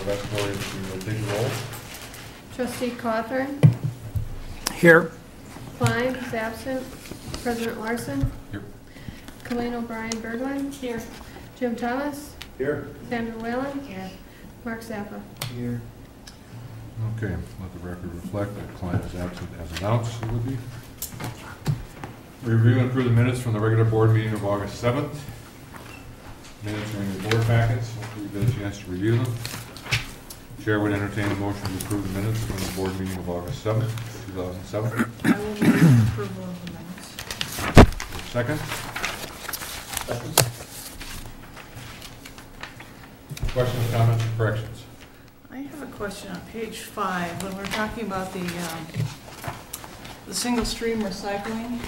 So that's Gloria to take the roll. Trustee Cawthorn. Here. Klein is absent. President Larson. Here. Colleen O'Brien Berglund. Here. Jim Thomas. Here. Sandra Whalen. Here. Mark Zappa. Here. Okay, let the record reflect that Klein is absent as announced. It would be. Review and approve the minutes from the regular board meeting of August 7th. Minutes are in your board packets. Hopefully you've had a chance to review them. Chair would entertain a motion to approve the minutes from the board meeting of August 7th, 2007. I will move approval of the minutes. Second? Questions, comments, or corrections? I have a question on page 5 when we're talking about the single stream recycling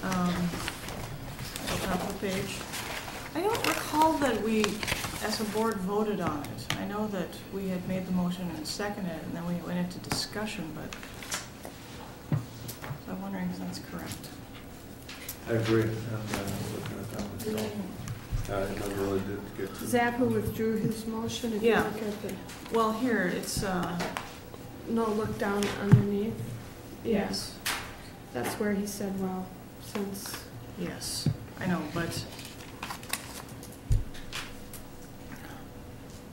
at the top of the page. I don't recall that we, as a board, voted on it. I know that we had made the motion and seconded it, and then we went into discussion, but I'm wondering if that's correct. I agree. I never really did get to. Zappa withdrew his motion. If Yeah. you look at the, Well, here, it's, no, look down underneath. yes, That's where he said, well, since, yes, I know, but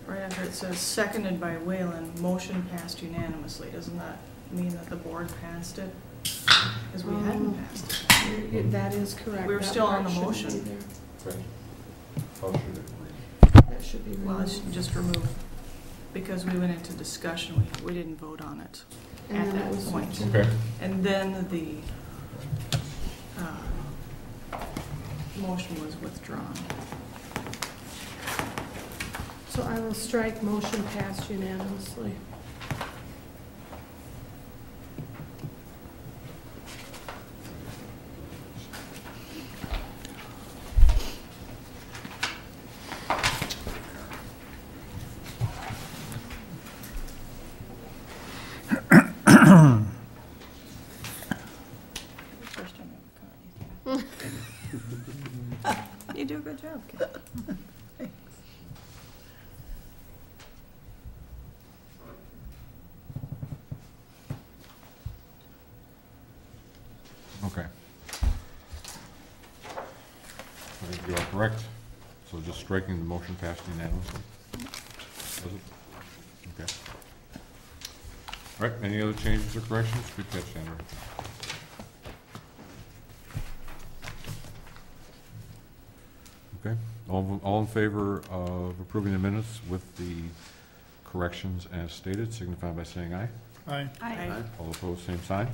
right after it says seconded by Whalen, motion passed unanimously. Doesn't that mean that the board passed it? Because we hadn't passed it. that is correct. We were That still on part the shouldn't motion. be there. Okay. How should it read? That should be Well, it's removed. just removed because we went into discussion. We didn't vote on it And at then that it was point. withdrawn. Okay. And then the motion was withdrawn. So I will strike motion passed unanimously. First time I've caught you. You do a good job, Kate. Okay. I think you are correct. So just striking the motion passed unanimously. Was it? Okay. All right, any other changes or corrections? Good catch, Sandra. Okay, all in favor of approving the minutes with the corrections as stated, signify by saying aye. Aye. Aye. All opposed, same sign.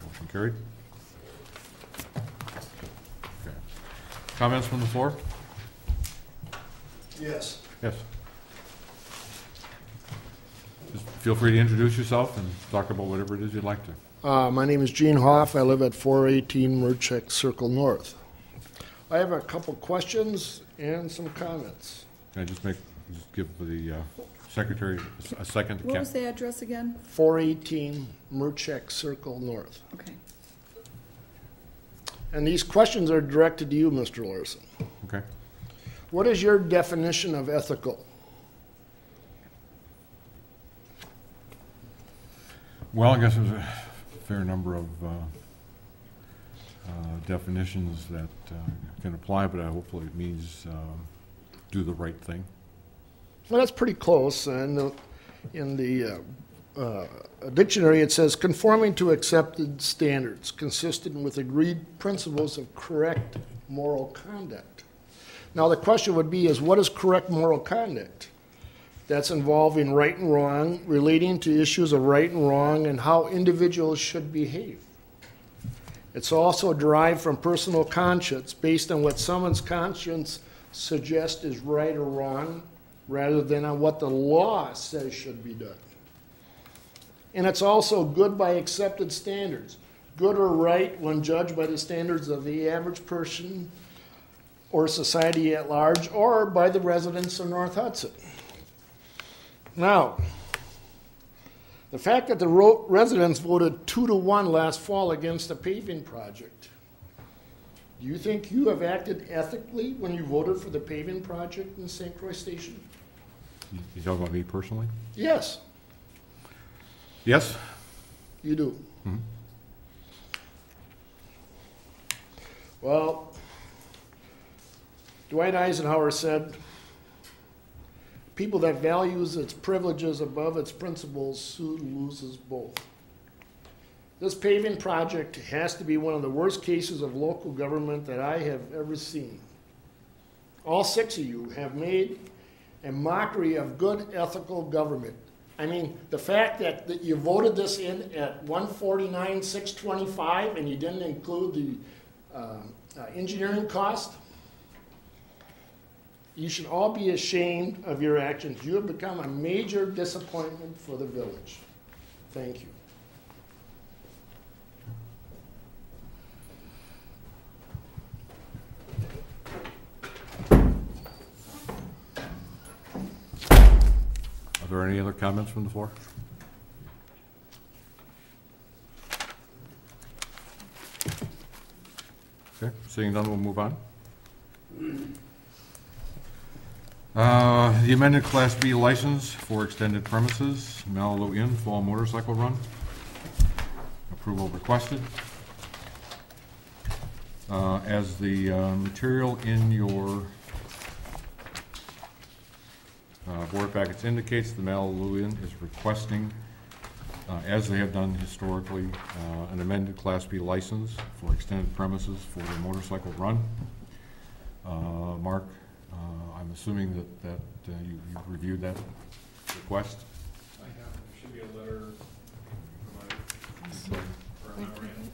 Motion carried. Okay. Comments from the floor? Yes. Yes. Just feel free to introduce yourself and talk about whatever it is you'd like to. My name is Gene Hoff. I live at 418 Mercheck Circle North. I have a couple questions and some comments. Can I just give the secretary a second to What cap? was the address again? 418 Mercheck Circle North. Okay. And these questions are directed to you, Mr. Larson. Okay. What is your definition of ethical? Well, I guess there's a fair number of definitions that can apply, but hopefully it means do the right thing. Well, that's pretty close. And in the dictionary, it says conforming to accepted standards, consistent with agreed principles of correct moral conduct. Now, the question would be is what is correct moral conduct? That's involving right and wrong, relating to issues of right and wrong, and how individuals should behave. It's also derived from personal conscience, based on what someone's conscience suggests is right or wrong, rather than on what the law says should be done. And it's also good by accepted standards, good or right when judged by the standards of the average person or society at large, or by the residents of North Hudson. Now, the fact that the residents voted 2-1 last fall against the paving project, do you think you have acted ethically when you voted for the paving project in St. Croix Station? You talking about me personally? Yes, Yes? you do. Mhm. Well, Dwight Eisenhower said, people that values its privileges above its principles soon loses both. This paving project has to be one of the worst cases of local government that I have ever seen. All 6 of you have made a mockery of good ethical government. I mean, the fact that you voted this in at 149,625 and you didn't include the engineering cost, you should all be ashamed of your actions. You have become a major disappointment for the village. Thank you. Are there any other comments from the floor? Okay, seeing none, we'll move on. The amended Class B license for extended premises, Malibu Inn Fall Motorcycle Run. Approval requested. As the material in your board packets indicates, the Malibu Inn is requesting, as they have done historically, an amended Class B license for extended premises for the motorcycle run. Mark, I'm assuming that you've reviewed that request? I have, there should be a letter provided for a memorandum.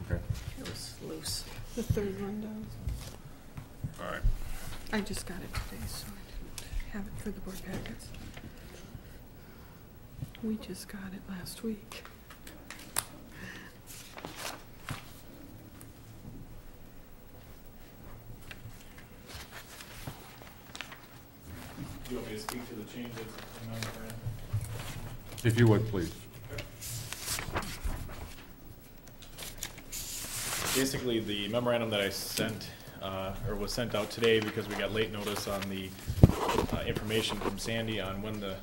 Okay. It was loose. The third one down. All right. I just got it today, so I didn't have it for the board packets. We just got it last week. Do you want me to speak to the changes in the memorandum? If you would, please. Basically, the memorandum that I sent, or was sent out today because we got late notice on the information from Sandy on when the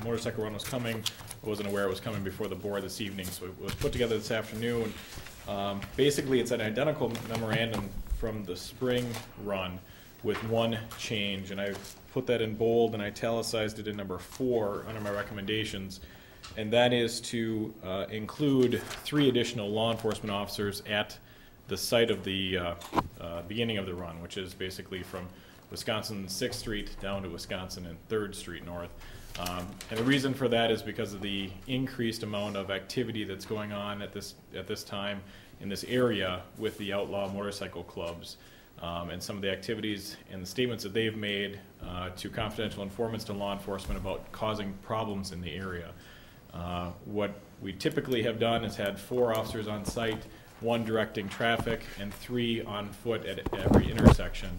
motorcycle run was coming. I wasn't aware it was coming before the board this evening, so it was put together this afternoon. Basically, it's an identical memorandum from the spring run with one change, and I've put that in bold and italicized it in number 4 under my recommendations, and that is to include 3 additional law enforcement officers at the site of the beginning of the run, which is basically from Wisconsin 6th Street down to Wisconsin and 3rd Street North. And the reason for that is because of the increased amount of activity that's going on at this time in this area with the outlaw motorcycle clubs. And some of the activities and the statements that they've made to confidential informants to law enforcement about causing problems in the area. What we typically have done is had 4 officers on site, 1 directing traffic, and 3 on foot at every intersection.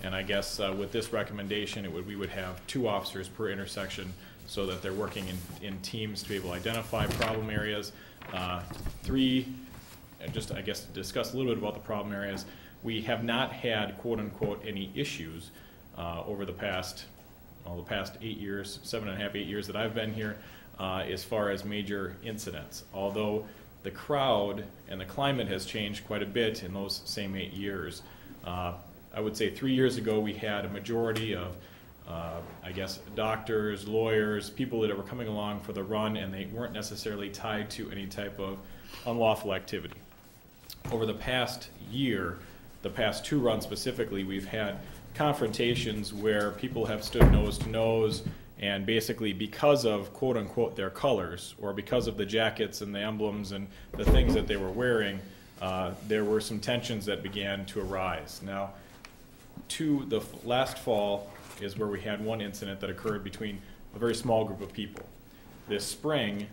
And I guess with this recommendation, we would have 2 officers per intersection so that they're working in teams to be able to identify problem areas. 3, and just I guess to discuss a little bit about the problem areas, we have not had quote unquote any issues over the past 8 years, 7.5, 8 years that I've been here as far as major incidents. Although the crowd and the climate has changed quite a bit in those same 8 years. I would say 3 years ago we had a majority of, I guess, doctors, lawyers, people that were coming along for the run, and they weren't necessarily tied to any type of unlawful activity. Over the past year, the past 2 runs specifically, we've had confrontations where people have stood nose to nose, and basically because of quote unquote their colors, or because of the jackets and the emblems and the things that they were wearing, there were some tensions that began to arise. Now, to the last fall is where we had one incident that occurred between a very small group of people. This spring,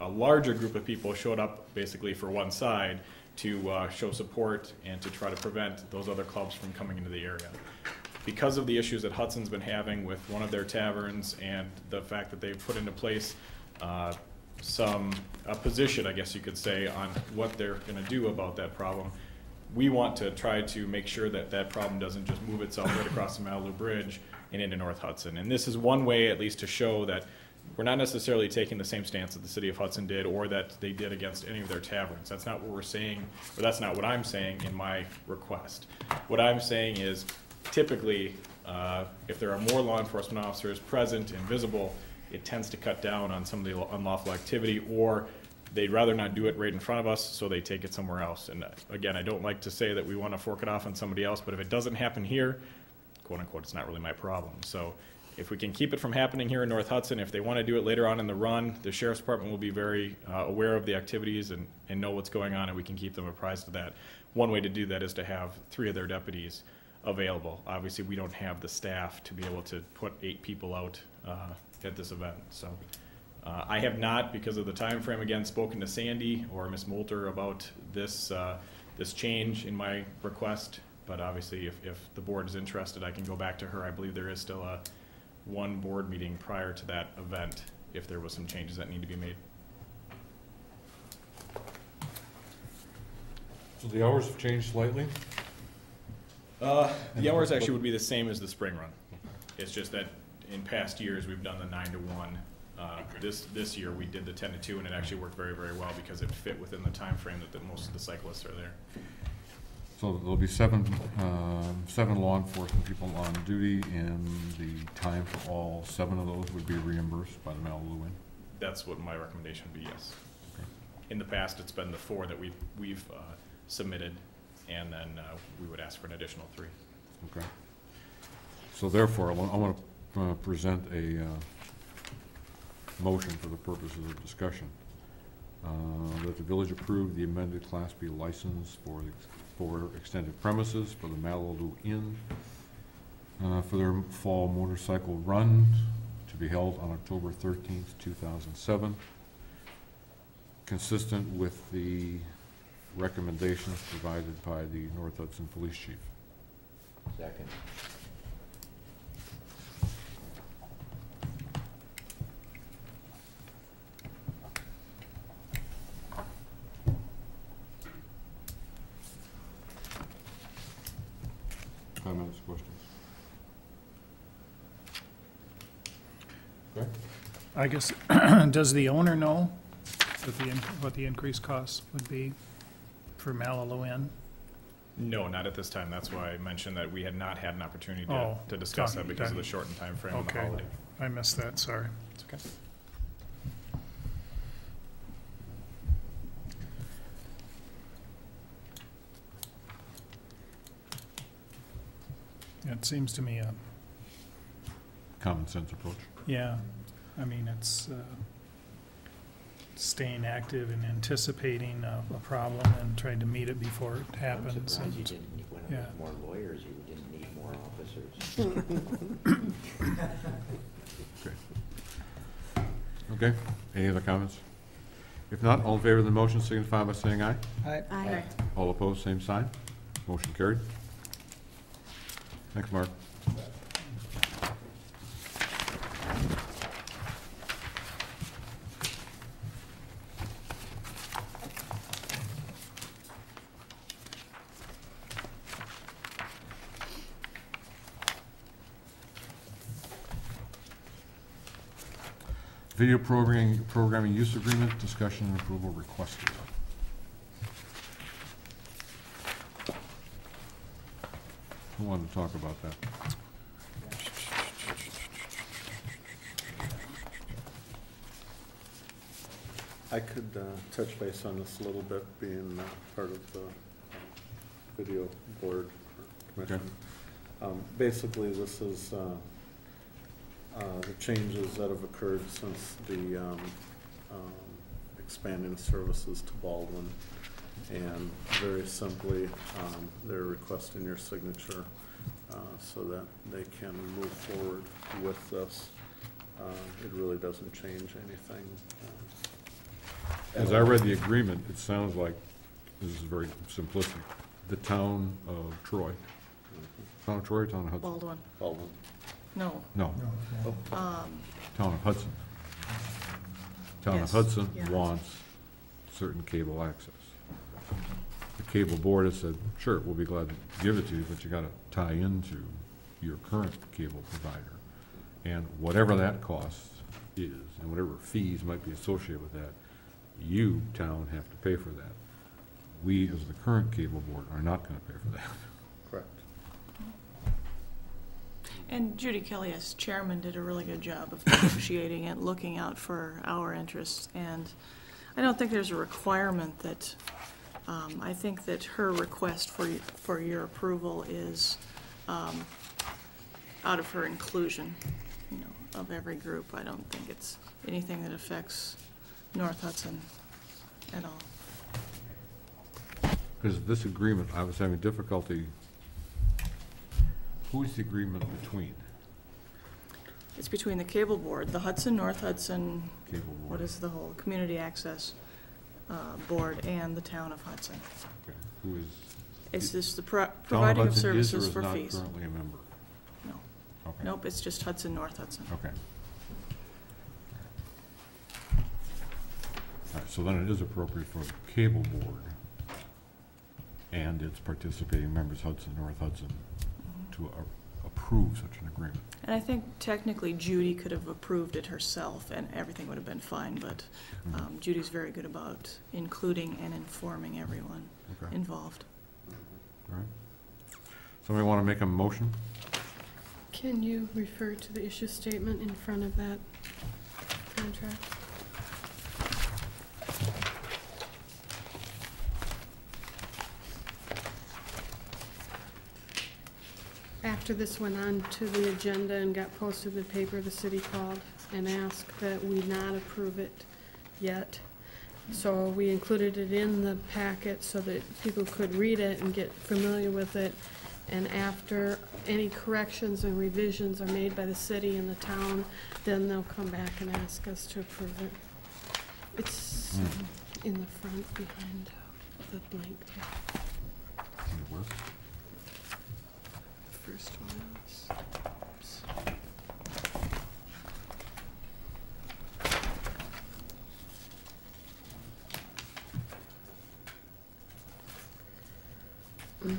a larger group of people showed up basically for one side to show support and to try to prevent those other clubs from coming into the area. Because of the issues that Hudson's been having with one of their taverns and the fact that they've put into place a position, I guess you could say, on what they're going to do about that problem, we want to try to make sure that that problem doesn't just move itself right across the Malibu Bridge and into North Hudson. And this is one way, at least, to show that we're not necessarily taking the same stance that the city of Hudson did or that they did against any of their taverns. That's not what we're saying, or that's not what I'm saying in my request. What I'm saying is, typically, if there are more law enforcement officers present and visible, it tends to cut down on some of the unlawful activity, or they'd rather not do it right in front of us, so they take it somewhere else. And again, I don't like to say that we want to fork it off on somebody else, but if it doesn't happen here, quote unquote, it's not really my problem. So if we can keep it from happening here in North Hudson, if they want to do it later on in the run, the sheriff's department will be very aware of the activities and know what's going on, and we can keep them apprised of that. One way to do that is to have 3 of their deputies available. Obviously, we don't have the staff to be able to put 8 people out at this event. So I have not, because of the time frame, again, spoken to Sandy or Ms. Moulter about this this change in my request. But obviously, if the board is interested, I can go back to her. I believe there is still one board meeting prior to that event if there was some changes that need to be made. So the hours have changed slightly? The hours actually would be the same as the spring run. It's just that in past years, we've done the 9 to 1. This year, we did the 10 to 2, and it actually worked very, very well because it fit within the time frame that most of the cyclists are there. So there'll be seven law enforcement people on duty, and the time for all 7 of those would be reimbursed by the Malibu Inn? That's what my recommendation would be, yes. Okay. In the past, it's been the 4 that we've submitted, and then we would ask for an additional 3. Okay. So therefore, I want to present a motion for the purposes of discussion. That the village approve the amended Class B license for extended premises for the Malibu Inn for their fall motorcycle run to be held on October 13th, 2007, consistent with the recommendations provided by the North Hudson Police Chief. Second. Comments, questions? Okay. I guess, does the owner know what the increased costs would be for Malibu Inn? No, not at this time. That's why I mentioned that we had not had an opportunity Oh, to discuss that because of done. the shortened time frame of the Okay. holiday. I missed that, sorry. It's okay. It seems to me, Common sense approach. yeah, I mean, it's staying active and anticipating a problem and trying to meet it before it I'm happens. surprised you and- didn't, when it yeah. was more lawyers, you didn't need more officers. Okay, any other comments? If not, all in favor of the motion signify by saying aye. Aye. All opposed, same sign. Motion carried. Thanks, Mark. Video programming use agreement, discussion and approval requested. Who wanted to talk about that? I could touch base on this a little bit, being part of the video board commission. Basically, this is the changes that have occurred since the expanding services to Baldwin. And very simply, they're requesting your signature so that they can move forward with this. It really doesn't change anything. As I read the agreement, it sounds like, this is very simplistic, the town of Troy. Town of Troy or town of Hudson? Baldwin, Baldwin. no. No, town of Hudson. Town of Yes, Hudson yeah. wants certain cable access. The cable board has said, sure, we'll be glad to give it to you, but you gotta tie into your current cable provider. And whatever that cost is, and whatever fees might be associated with that, you, town, have to pay for that. We, as the current cable board, are not gonna pay for that. Correct. And Judy Kelly, as chairman, did a really good job of negotiating and looking out for our interests. And I don't think there's a requirement that, I think that her request for your approval is out of her inclusion, you know, of every group. I don't think it's anything that affects North Hudson at all. Because this agreement, I was having difficulty, who is the agreement between? It's between the cable board, the Hudson, North Hudson, Cable board. what is the whole community access board, and the town of Hudson. Okay. Who is? It's just the Town of providing of Hudson is or services is for not fees. currently a member? No, Okay. nope, it's just Hudson, North Hudson. Okay. All right, so then it is appropriate for the cable board and its participating members, Hudson, North Hudson, to approve such an agreement. And I think technically Judy could have approved it herself and everything would have been fine, but Judy's very good about including and informing everyone Okay. involved. All right. Somebody want to make a motion? Can you refer to the issue statement in front of that contract? After this went on to the agenda and got posted in the paper, the city called and asked that we not approve it yet. So we included it in the packet so that people could read it and get familiar with it. And after any corrections and revisions are made by the city and the town, then they'll come back and ask us to approve it. It's in the front behind the blank tab. Where? First one is. Oops.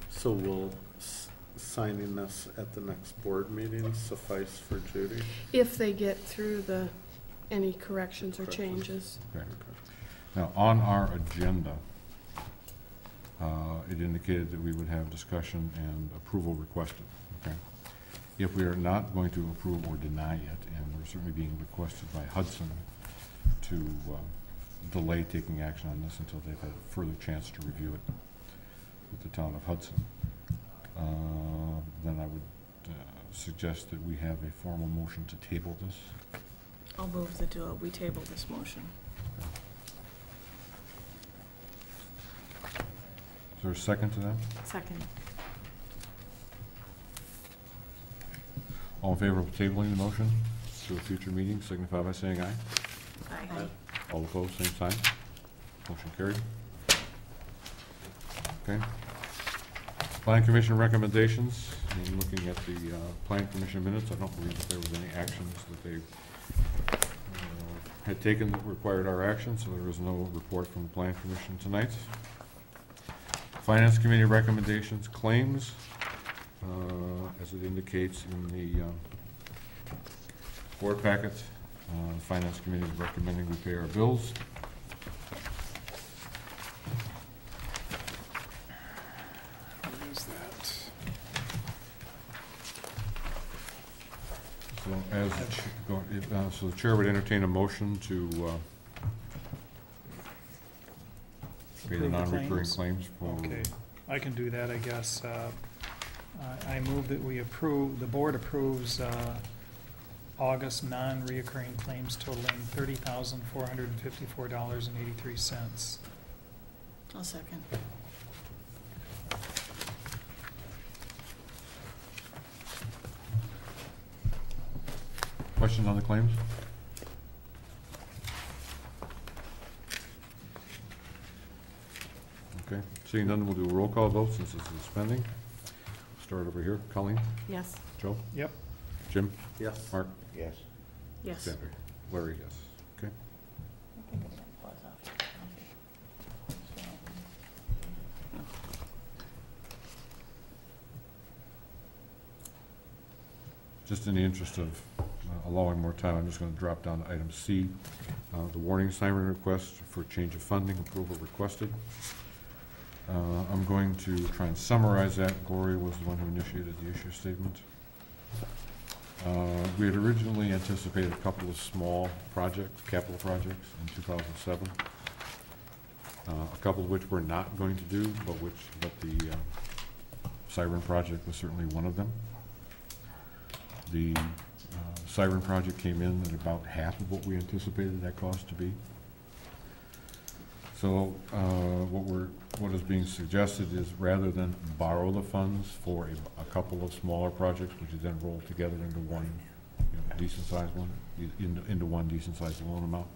So will signing this at the next board meeting suffice for Judy? If they get through any corrections or Corrections. changes. Okay. Now, on our agenda, it indicated that we would have discussion and approval requested, okay? If we are not going to approve or deny it, and we're certainly being requested by Hudson to delay taking action on this until they've had a further chance to review it with the town of Hudson, then I would suggest that we have a formal motion to table this. I'll move that we table this motion. Is there a second to that? Second. All in favor of tabling the motion to a future meeting, signify by saying aye. Aye. All opposed, same sign. Motion carried. Okay. Plan Commission recommendations, in looking at the Plan Commission minutes, I don't believe that there was any actions that they had taken that required our action, so there is no report from the Plan Commission tonight. Finance Committee recommendations, claims, as it indicates in the board packet. Finance Committee is recommending we pay our bills. What is that? So the chair would entertain a motion to pay the Approve the non-recurring claims? claims for. Okay, I can do that, I guess. I move that we approve, the board approves August non-reoccurring claims totaling $30,454.83. I'll second. Questions on the claims? Okay, seeing none, we'll do a roll call vote since this is pending. Start over here. Colleen? Yes. Joe? Yep. Jim? Yes. Mark? Yes. Yes. Sandra? Larry, yes. Okay. just in the interest of allowing more time, I'm just going to drop down to item C, the warning siren request for change of funding approval requested. I'm going to try and summarize that. Gloria was the one who initiated the issue statement. We had originally anticipated a couple of small capital projects in 2007, a couple of which we're not going to do, but the siren project was certainly one of them. The siren project came in at about half of what we anticipated that cost to be. So what is being suggested is, rather than borrow the funds for a couple of smaller projects, which is then rolled together into one decent-sized one, into one decent-sized loan amount,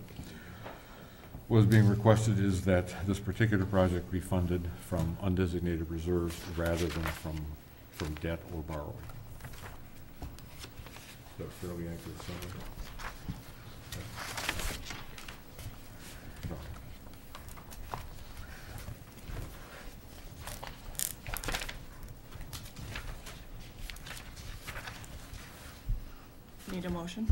what is being requested is that this particular project be funded from undesignated reserves rather than from debt or borrowing. Is that fairly accurate summary? No. Need a motion?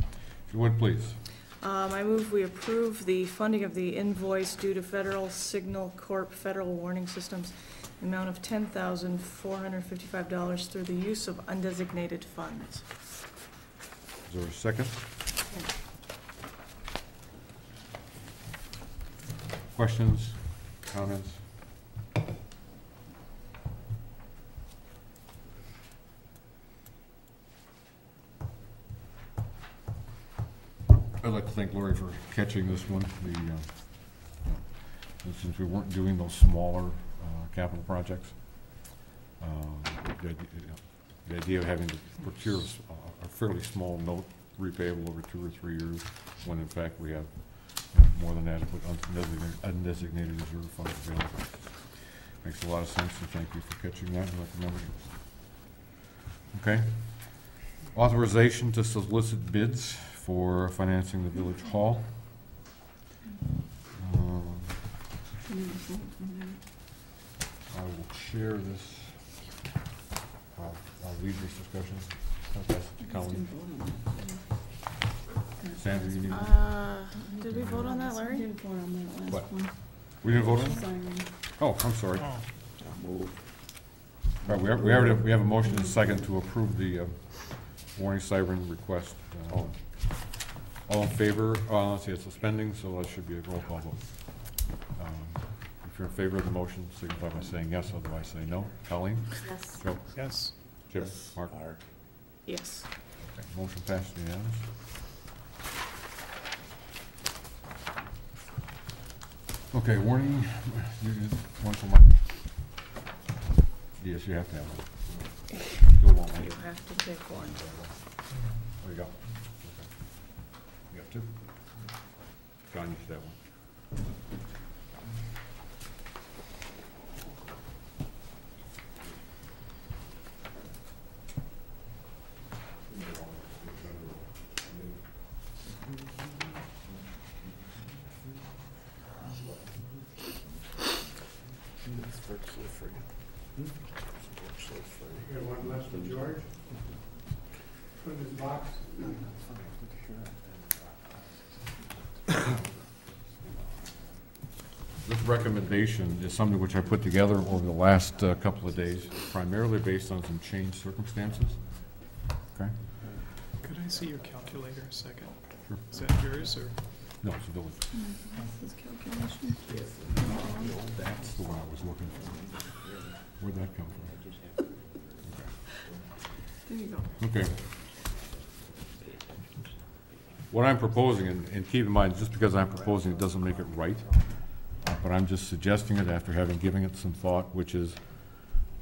If you would, please. I move we approve the funding of the invoice due to Federal Signal Corp. Federal Warning Systems, the amount of $10,455 through the use of undesignated funds. Is there a second? Questions, comments? I'd like to thank Lori for catching this one. Since we weren't doing those smaller capital projects, the idea of having to procure a fairly small note repayable over 2 or 3 years, when in fact we have more than adequate undesignated reserve funds available, makes a lot of sense, and thank you for catching that and recommending it. Okay. Authorization to solicit bids for financing the village hall. I will share this. I'll lead this discussion. Colleen. Sandra, you need. Did we vote on that, Larry? Didn't vote on that last What? one. We didn't vote on it? Siren. Oh, I'm sorry. Oh, Move. All right, we have a motion and a second to approve the warning siren request. All in favor? Let's see, it's suspending, so that should be a roll call vote. If you're in favor of the motion, signify by saying yes, otherwise say no. Colleen? Yes. Joe? yes. Jim? Yes. Mark? Yes. Okay, motion passed unanimous. Okay, warning, one for Mark. Yes, you have to have one. Still want one. You have to pick one. There you go. Okay. You got two? John, you should have one. It's virtually free. Virtually free. You got one left for George? Put in his box. This recommendation is something which I put together over the last couple of days, primarily based on some changed circumstances. Okay? Could I see your calculator a second? Sure. Is that yours, or? No, it's a village. This calculation. That's the one I was looking for. Where'd that come from? There you go. Okay. What I'm proposing, and keep in mind, just because I'm proposing it doesn't make it right, but I'm just suggesting it after having given it some thought, which is,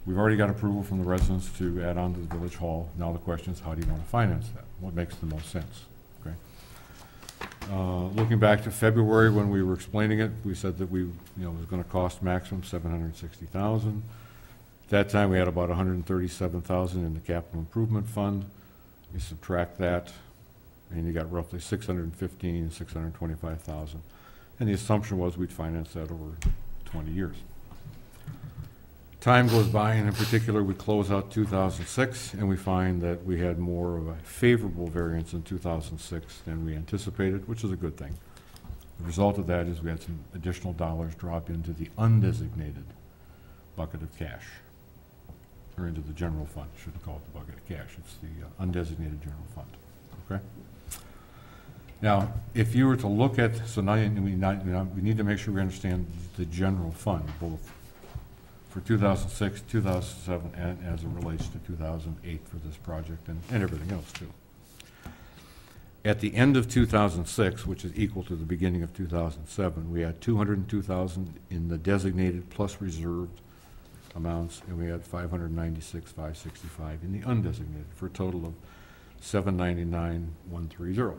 we've already got approval from the residents to add on to the village hall. Now the question is, how do you want to finance that? What makes the most sense? Okay. Looking back to February when we were explaining it, we said that it was going to cost maximum $760,000. At that time, we had about $137,000 in the capital improvement fund. You subtract that, and you got roughly $615,000, $625,000. And the assumption was we'd finance that over 20 years. Time goes by, and in particular, we close out 2006, and we find that we had more of a favorable variance in 2006 than we anticipated, which is a good thing. The result of that is we had some additional dollars drop into the undesignated bucket of cash, or into the general fund. Shouldn't call it the bucket of cash. It's the undesignated general fund. Okay. Now, if you were to look at, so now we need to make sure we understand the general fund, both for 2006, 2007, and as it relates to 2008 for this project and everything else too. At the end of 2006, which is equal to the beginning of 2007, we had 202,000 in the designated plus reserved amounts, and we had 596,565 in the undesignated, for a total of 799,130.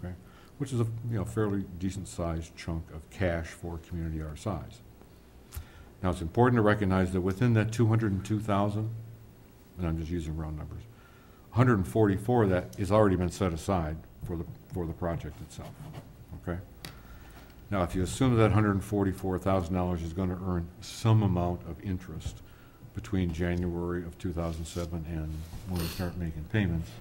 Okay, which is a fairly decent sized chunk of cash for a community our size. Now, it's important to recognize that within that 202,000, and I'm just using round numbers, 144 of that has already been set aside for the project itself. Okay. Now, if you assume that $144,000 is going to earn some amount of interest between January of 2007 and when we start making payments,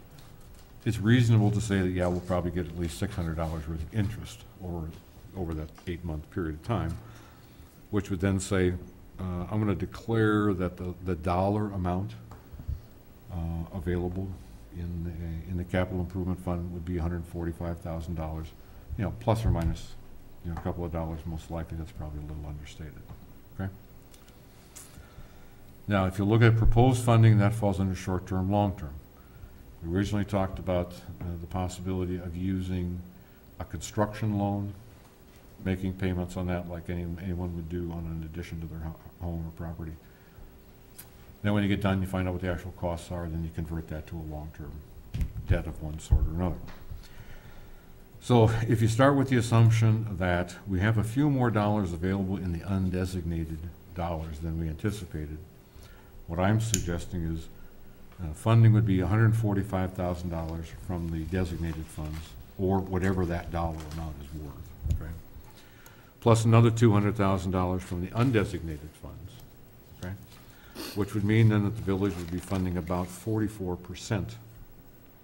it's reasonable to say that, yeah, we'll probably get at least $600 worth of interest over that 8-month period of time, which would then say, I'm going to declare that the dollar amount available in the capital improvement fund would be $145,000, plus or minus, a couple of dollars. Most likely, that's probably a little understated. Okay. Now, if you look at proposed funding, that falls under short-term, long-term. We originally talked about the possibility of using a construction loan, making payments on that like anyone would do on an addition to their home or property. Then when you get done, you find out what the actual costs are, then you convert that to a long-term debt of one sort or another. So if you start with the assumption that we have a few more dollars available in the undesignated dollars than we anticipated, what I'm suggesting is funding would be $145,000 from the designated funds, or whatever that dollar amount is worth, okay? Plus another $200,000 from the undesignated funds, okay? Which would mean then that the village would be funding about 44%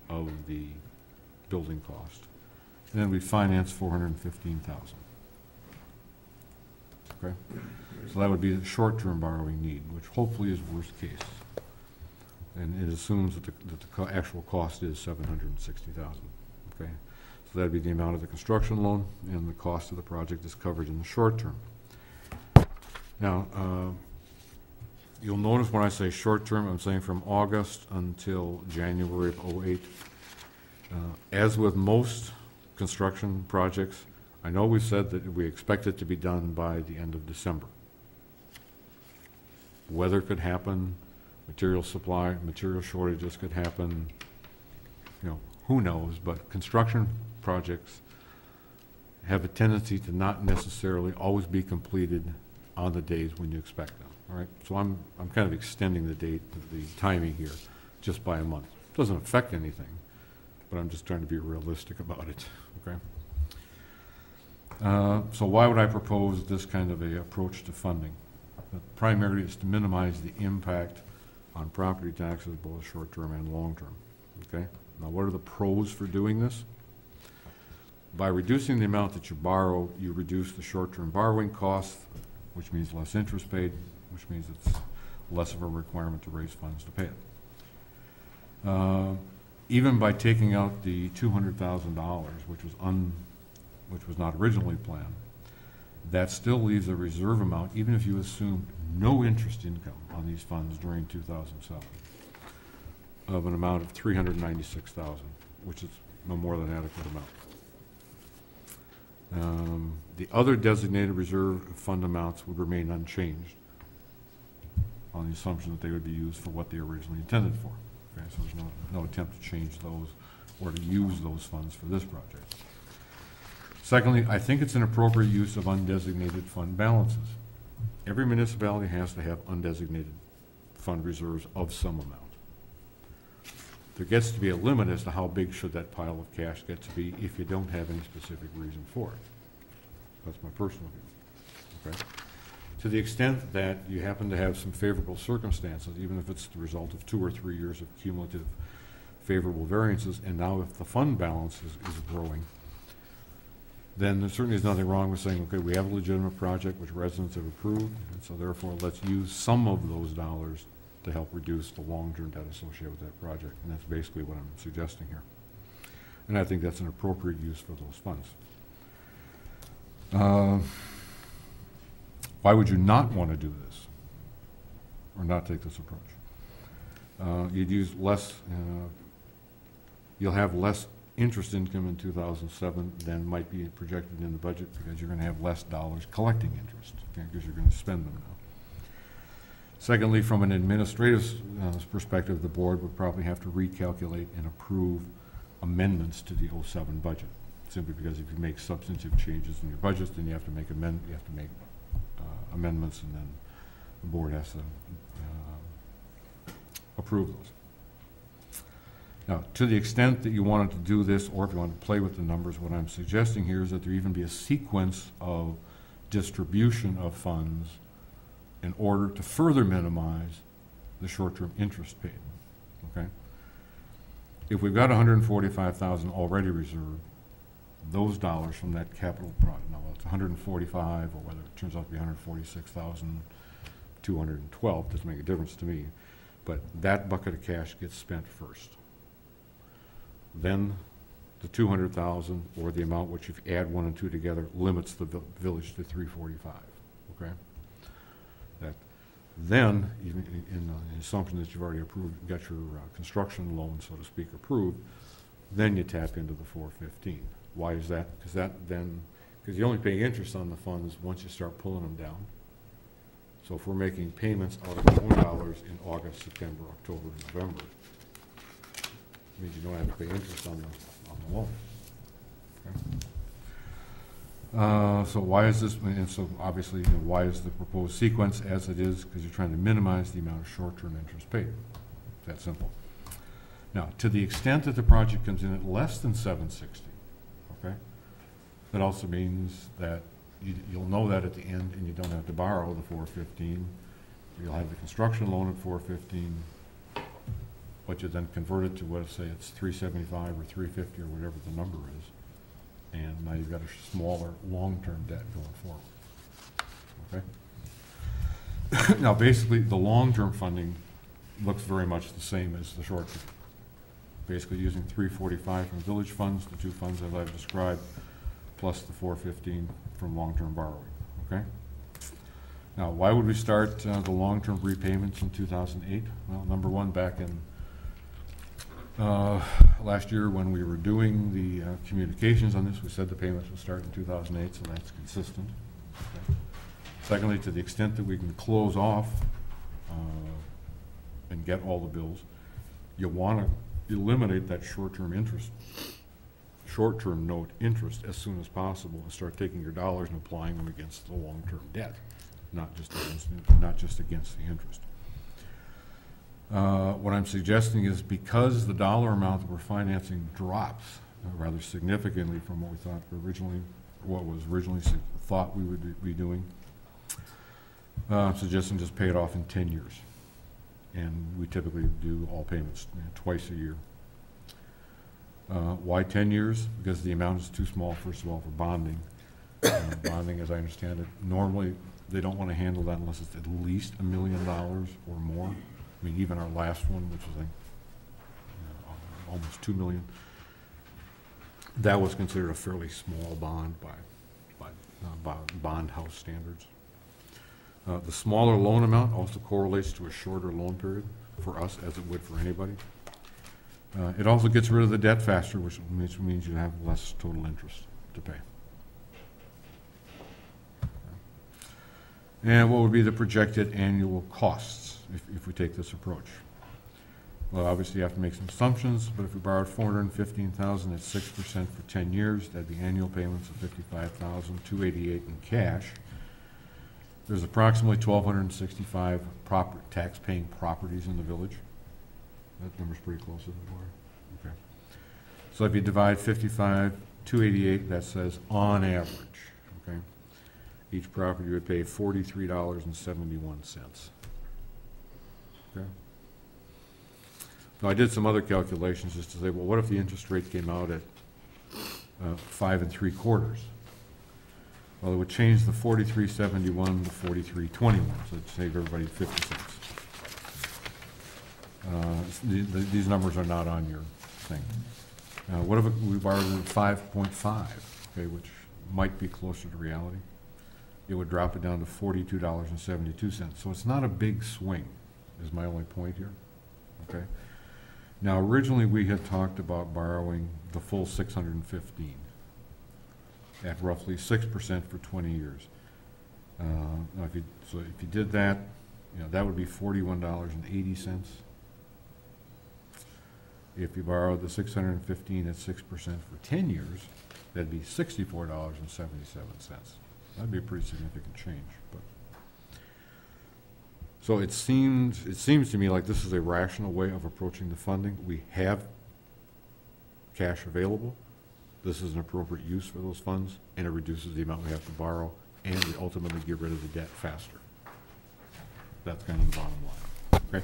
of the building cost. And then we finance $415,000. Okay? So that would be the short-term borrowing need, which hopefully is worst case. And it assumes that the actual cost is $760,000. Okay? So that'd be the amount of the construction loan, and the cost of the project is covered in the short term. Now, you'll notice when I say short term, I'm saying from August until January of '08. As with most construction projects, I know we said that we expect it to be done by the end of December. Weather could happen, material supply, material shortages could happen, who knows, but construction projects have a tendency to not necessarily always be completed on the days when you expect them, all right? So I'm kind of extending the date, the timing here, just by a month. It doesn't affect anything, but I'm just trying to be realistic about it, okay? So why would I propose this kind of a approach to funding? Primarily, it's to minimize the impact on property taxes, both short-term and long-term, okay? Now, what are the pros for doing this? By reducing the amount that you borrow, you reduce the short-term borrowing costs, which means less interest paid, which means it's less of a requirement to raise funds to pay it. Even by taking out the $200,000, which was not originally planned, that still leaves a reserve amount, even if you assume no interest income on these funds during 2007, of an amount of $396,000, which is a more than adequate amount. The other designated reserve fund amounts would remain unchanged on the assumption that they would be used for what they were originally intended for. Okay, so there's no attempt to change those or to use those funds for this project. Secondly, I think it's an appropriate use of undesignated fund balances. Every municipality has to have undesignated fund reserves of some amount. There gets to be a limit as to how big should that pile of cash get to be if you don't have any specific reason for it. That's my personal view. Okay? To the extent that you happen to have some favorable circumstances, even if it's the result of 2 or 3 years of cumulative favorable variances, and now if the fund balance is growing, then there certainly is nothing wrong with saying, okay, we have a legitimate project which residents have approved, and so therefore let's use some of those dollars to help reduce the long-term debt associated with that project. And that's basically what I'm suggesting here. And I think that's an appropriate use for those funds. Why would you not want to do this or not take this approach? You'd use less, you'll have less interest income in 2007 than might be projected in the budget because you're going to have less dollars collecting interest, okay, because you're going to spend them now. Secondly, from an administrative perspective, the board would probably have to recalculate and approve amendments to the 07 budget, simply because if you make substantive changes in your budgets, then you have to make amendments, and then the board has to approve those. Now, to the extent that you wanted to do this, or if you want to play with the numbers, what I'm suggesting here is that there even be a sequence of distribution of funds in order to further minimize the short-term interest paid, okay? If we've got $145,000 already reserved, those dollars from that capital project, now it's 145, or whether it turns out to be 146,212, doesn't make a difference to me, but that bucket of cash gets spent first. Then the 200,000, or the amount which if you add 1 and 2 together, limits the village to 345, okay? That then, even in the assumption that you've already approved, got your construction loan, so to speak, approved, then you tap into the 415. Why is that? Because you only pay interest on the funds once you start pulling them down. So if we're making payments out of your own dollars in August, September, October, November, it means you don't have to pay interest on the loan. Okay? So why is this, and so obviously, you know, why is the proposed sequence as it is? Because you're trying to minimize the amount of short-term interest paid. It's that simple. Now, to the extent that the project comes in at less than 760, okay, that also means that you'll know that at the end, and you don't have to borrow the 415. You'll have the construction loan at 415, but you then convert it to, what, say it's 375 or 350 or whatever the number is, and now you've got a smaller long-term debt going forward. Okay. Now, basically, the long-term funding looks very much the same as the short-term. Basically, using 345 from village funds, the 2 funds as I've described, plus the 415 from long-term borrowing. Okay. Now, why would we start the long-term repayments in 2008? Well, number one, back in last year when we were doing the communications on this, we said the payments would start in 2008, so that's consistent. Okay. Secondly, to the extent that we can close off and get all the bills, you want to eliminate that short-term interest, short-term note interest as soon as possible, and start taking your dollars and applying them against the long-term debt, not just against the interest. What I'm suggesting is, because the dollar amount that we're financing drops rather significantly from what we thought originally, what was originally thought we would be doing, I'm suggesting just pay it off in 10 years. And we typically do all payments twice a year. Why 10 years? Because the amount is too small, first of all, for bonding. Bonding, as I understand it, normally they don't want to handle that unless it's at least $1 million or more. I mean, even our last one, which was like almost $2 million, that was considered a fairly small bond by bond house standards. The smaller loan amount also correlates to a shorter loan period for us, as it would for anybody. It also gets rid of the debt faster, which means you have less total interest to pay. And what would be the projected annual costs if we take this approach? Well, obviously you have to make some assumptions, but if we borrowed $415,000 at 6% for 10 years, that'd be annual payments of $55,288 in cash. There's approximately 1,265 tax-paying properties in the village. That number's pretty close to the border. Okay. So if you divide 55,288, that says on average, okay? each property would pay $43.71. Okay? Now, I did some other calculations just to say, well, what if the interest rate came out at 5 3/4? Well, it would change the 43.71 to 43.21, so it'd save everybody 50 cents. These numbers are not on your thing. What if we borrowed at 5.5, okay, which might be closer to reality? It would drop it down to $42.72. So it's not a big swing, is my only point here, okay? Now, originally, we had talked about borrowing the full 615 at roughly 6% for 20 years. Now, if you did that, that would be $41.80. If you borrowed the 615 at 6% for 10 years, that'd be $64.77. That'd be a pretty significant change. But so it seems to me like this is a rational way of approaching the funding. We have cash available. This is an appropriate use for those funds, and it reduces the amount we have to borrow, and we ultimately get rid of the debt faster. That's kind of the bottom line. Okay.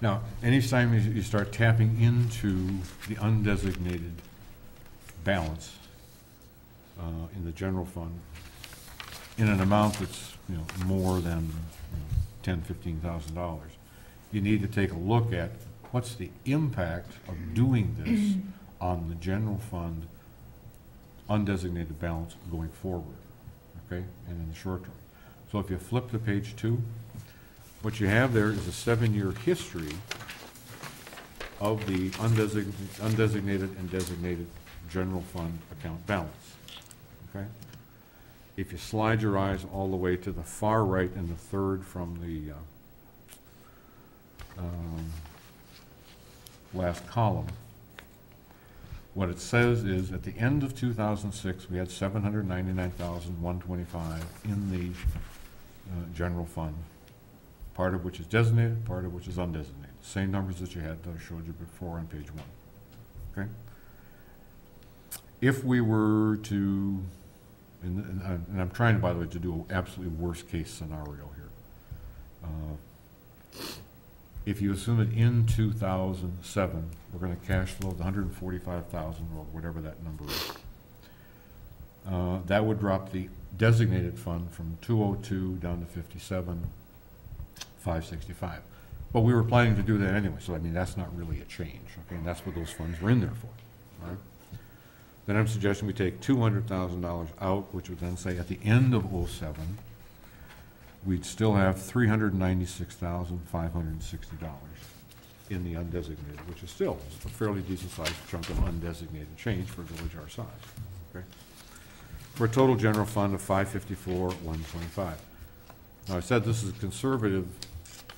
Now, anytime you start tapping into the undesignated balance in the general fund in an amount that's more than $10,000–$15,000, you need to take a look at what's the impact of doing this on the general fund undesignated balance going forward, okay, and in the short term. So if you flip to page 2, what you have there is a 7-year history of the undesignated and designated general fund account balance, okay? If you slide your eyes all the way to the far right in the third from the last column, what it says is at the end of 2006, we had $799,125 in the general fund, part of which is designated, part of which is undesignated. Same numbers that you had that I showed you before on page 1. Okay? If we were to, and I'm trying, by the way, to do an absolutely worst case scenario here. If you assume that in 2007, we're going to cash flow the $145,000 or whatever that number is, that would drop the designated fund from 202 down to 57,565. But we were planning to do that anyway, so I mean that's not really a change, okay? And that's what those funds were in there for, right? Then I'm suggesting we take $200,000 out, which would then say at the end of 07, we'd still have $396,560 in the undesignated, which is still a fairly decent-sized chunk of undesignated change for a village our size, okay? For a total general fund of $554,125. Now, I said this is a conservative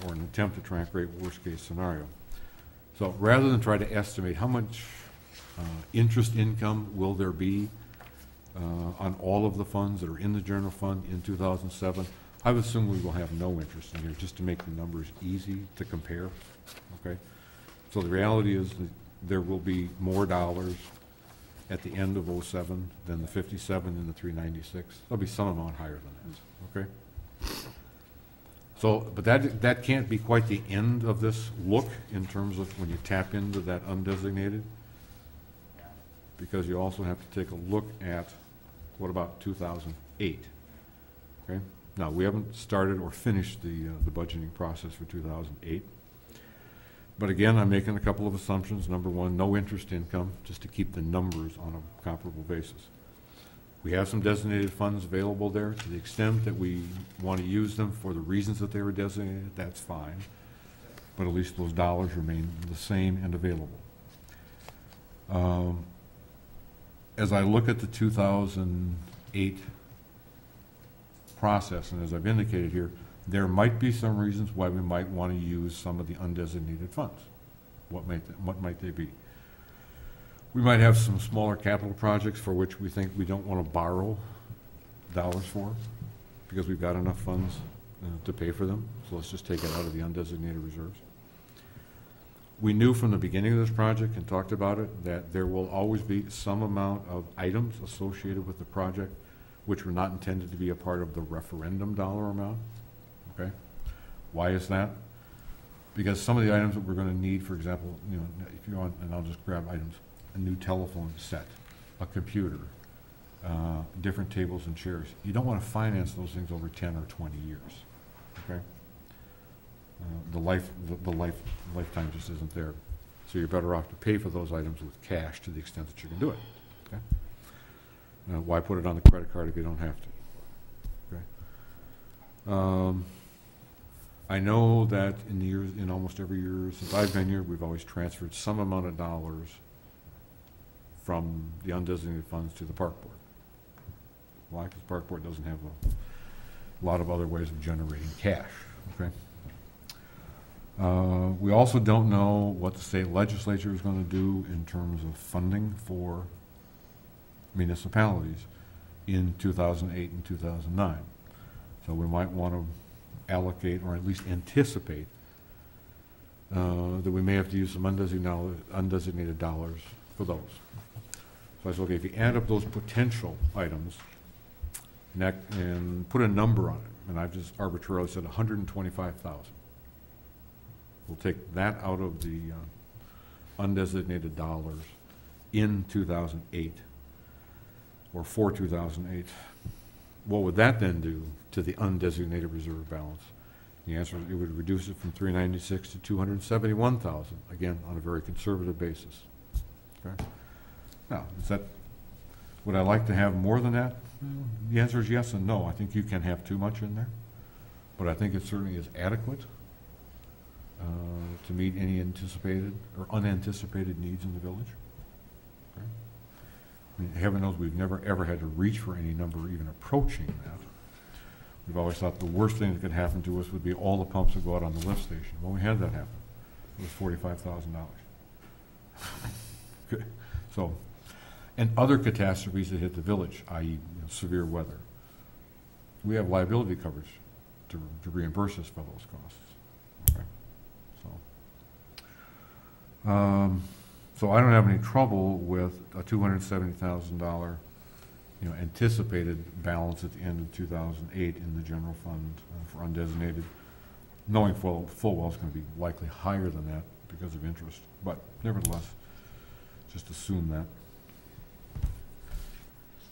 or an attempt to try and create worst-case scenario. So rather than try to estimate how much interest income will there be on all of the funds that are in the general fund in 2007, I would assume we will have no interest in here, just to make the numbers easy to compare, okay? So the reality is that there will be more dollars at the end of 07 than the 57 and the 396. There'll be some amount higher than that, okay? So, but that can't be quite the end of this look in terms of when you tap into that undesignated, because you also have to take a look at what about 2008, okay? Now, we haven't started or finished the budgeting process for 2008. But again, I'm making a couple of assumptions. Number one, no interest income, just to keep the numbers on a comparable basis. We have some designated funds available there. To the extent that we want to use them for the reasons that they were designated, that's fine. But at least those dollars remain the same and available. As I look at the 2008 process, and as I've indicated here, there might be some reasons why we might want to use some of the undesignated funds. What might they be? We might have some smaller capital projects for which we think we don't want to borrow dollars for because we've got enough funds to pay for them. So let's just take it out of the undesignated reserves. We knew from the beginning of this project and talked about it that there will always be some amount of items associated with the project which were not intended to be a part of the referendum dollar amount, okay? Why is that? Because some of the items that we're gonna need, for example, you know, if you want, and I'll just grab items, a new telephone set, a computer, different tables and chairs. You don't wanna finance those things over 10 or 20 years, okay? The lifetime just isn't there. So you're better off to pay for those items with cash to the extent that you can do it, okay? Why put it on the credit card if you don't have to, okay? I know that in almost every year since I've been here, we've always transferred some amount of dollars from the undesignated funds to the park board. Why? Because park board doesn't have a lot of other ways of generating cash, okay? We also don't know what the state legislature is going to do in terms of funding for municipalities in 2008 and 2009. So we might want to allocate, or at least anticipate, that we may have to use some undesignated dollars for those. So I said, okay, if you add up those potential items and put a number on it, and I've just arbitrarily said 125,000. We'll take that out of the undesignated dollars in 2008, or for 2008. What would that then do to the undesignated reserve balance? The answer is it would reduce it from 396 to 271,000, again, on a very conservative basis. Okay? Now, would I like to have more than that? The answer is yes and no. I think you can have too much in there, but I think it certainly is adequate to meet any anticipated or unanticipated needs in the village. Okay? I mean, heaven knows we've never ever had to reach for any number even approaching that. We've always thought the worst thing that could happen to us would be all the pumps would go out on the lift station. Well, we had that happen. It was $45,000. Okay. So, and other catastrophes that hit the village, i.e. severe weather. We have liability coverage to reimburse us for those costs. Okay. So I don't have any trouble with a $270,000, anticipated balance at the end of 2008 in the general fund for undesignated, knowing full well it's going to be likely higher than that because of interest. But nevertheless, just assume that.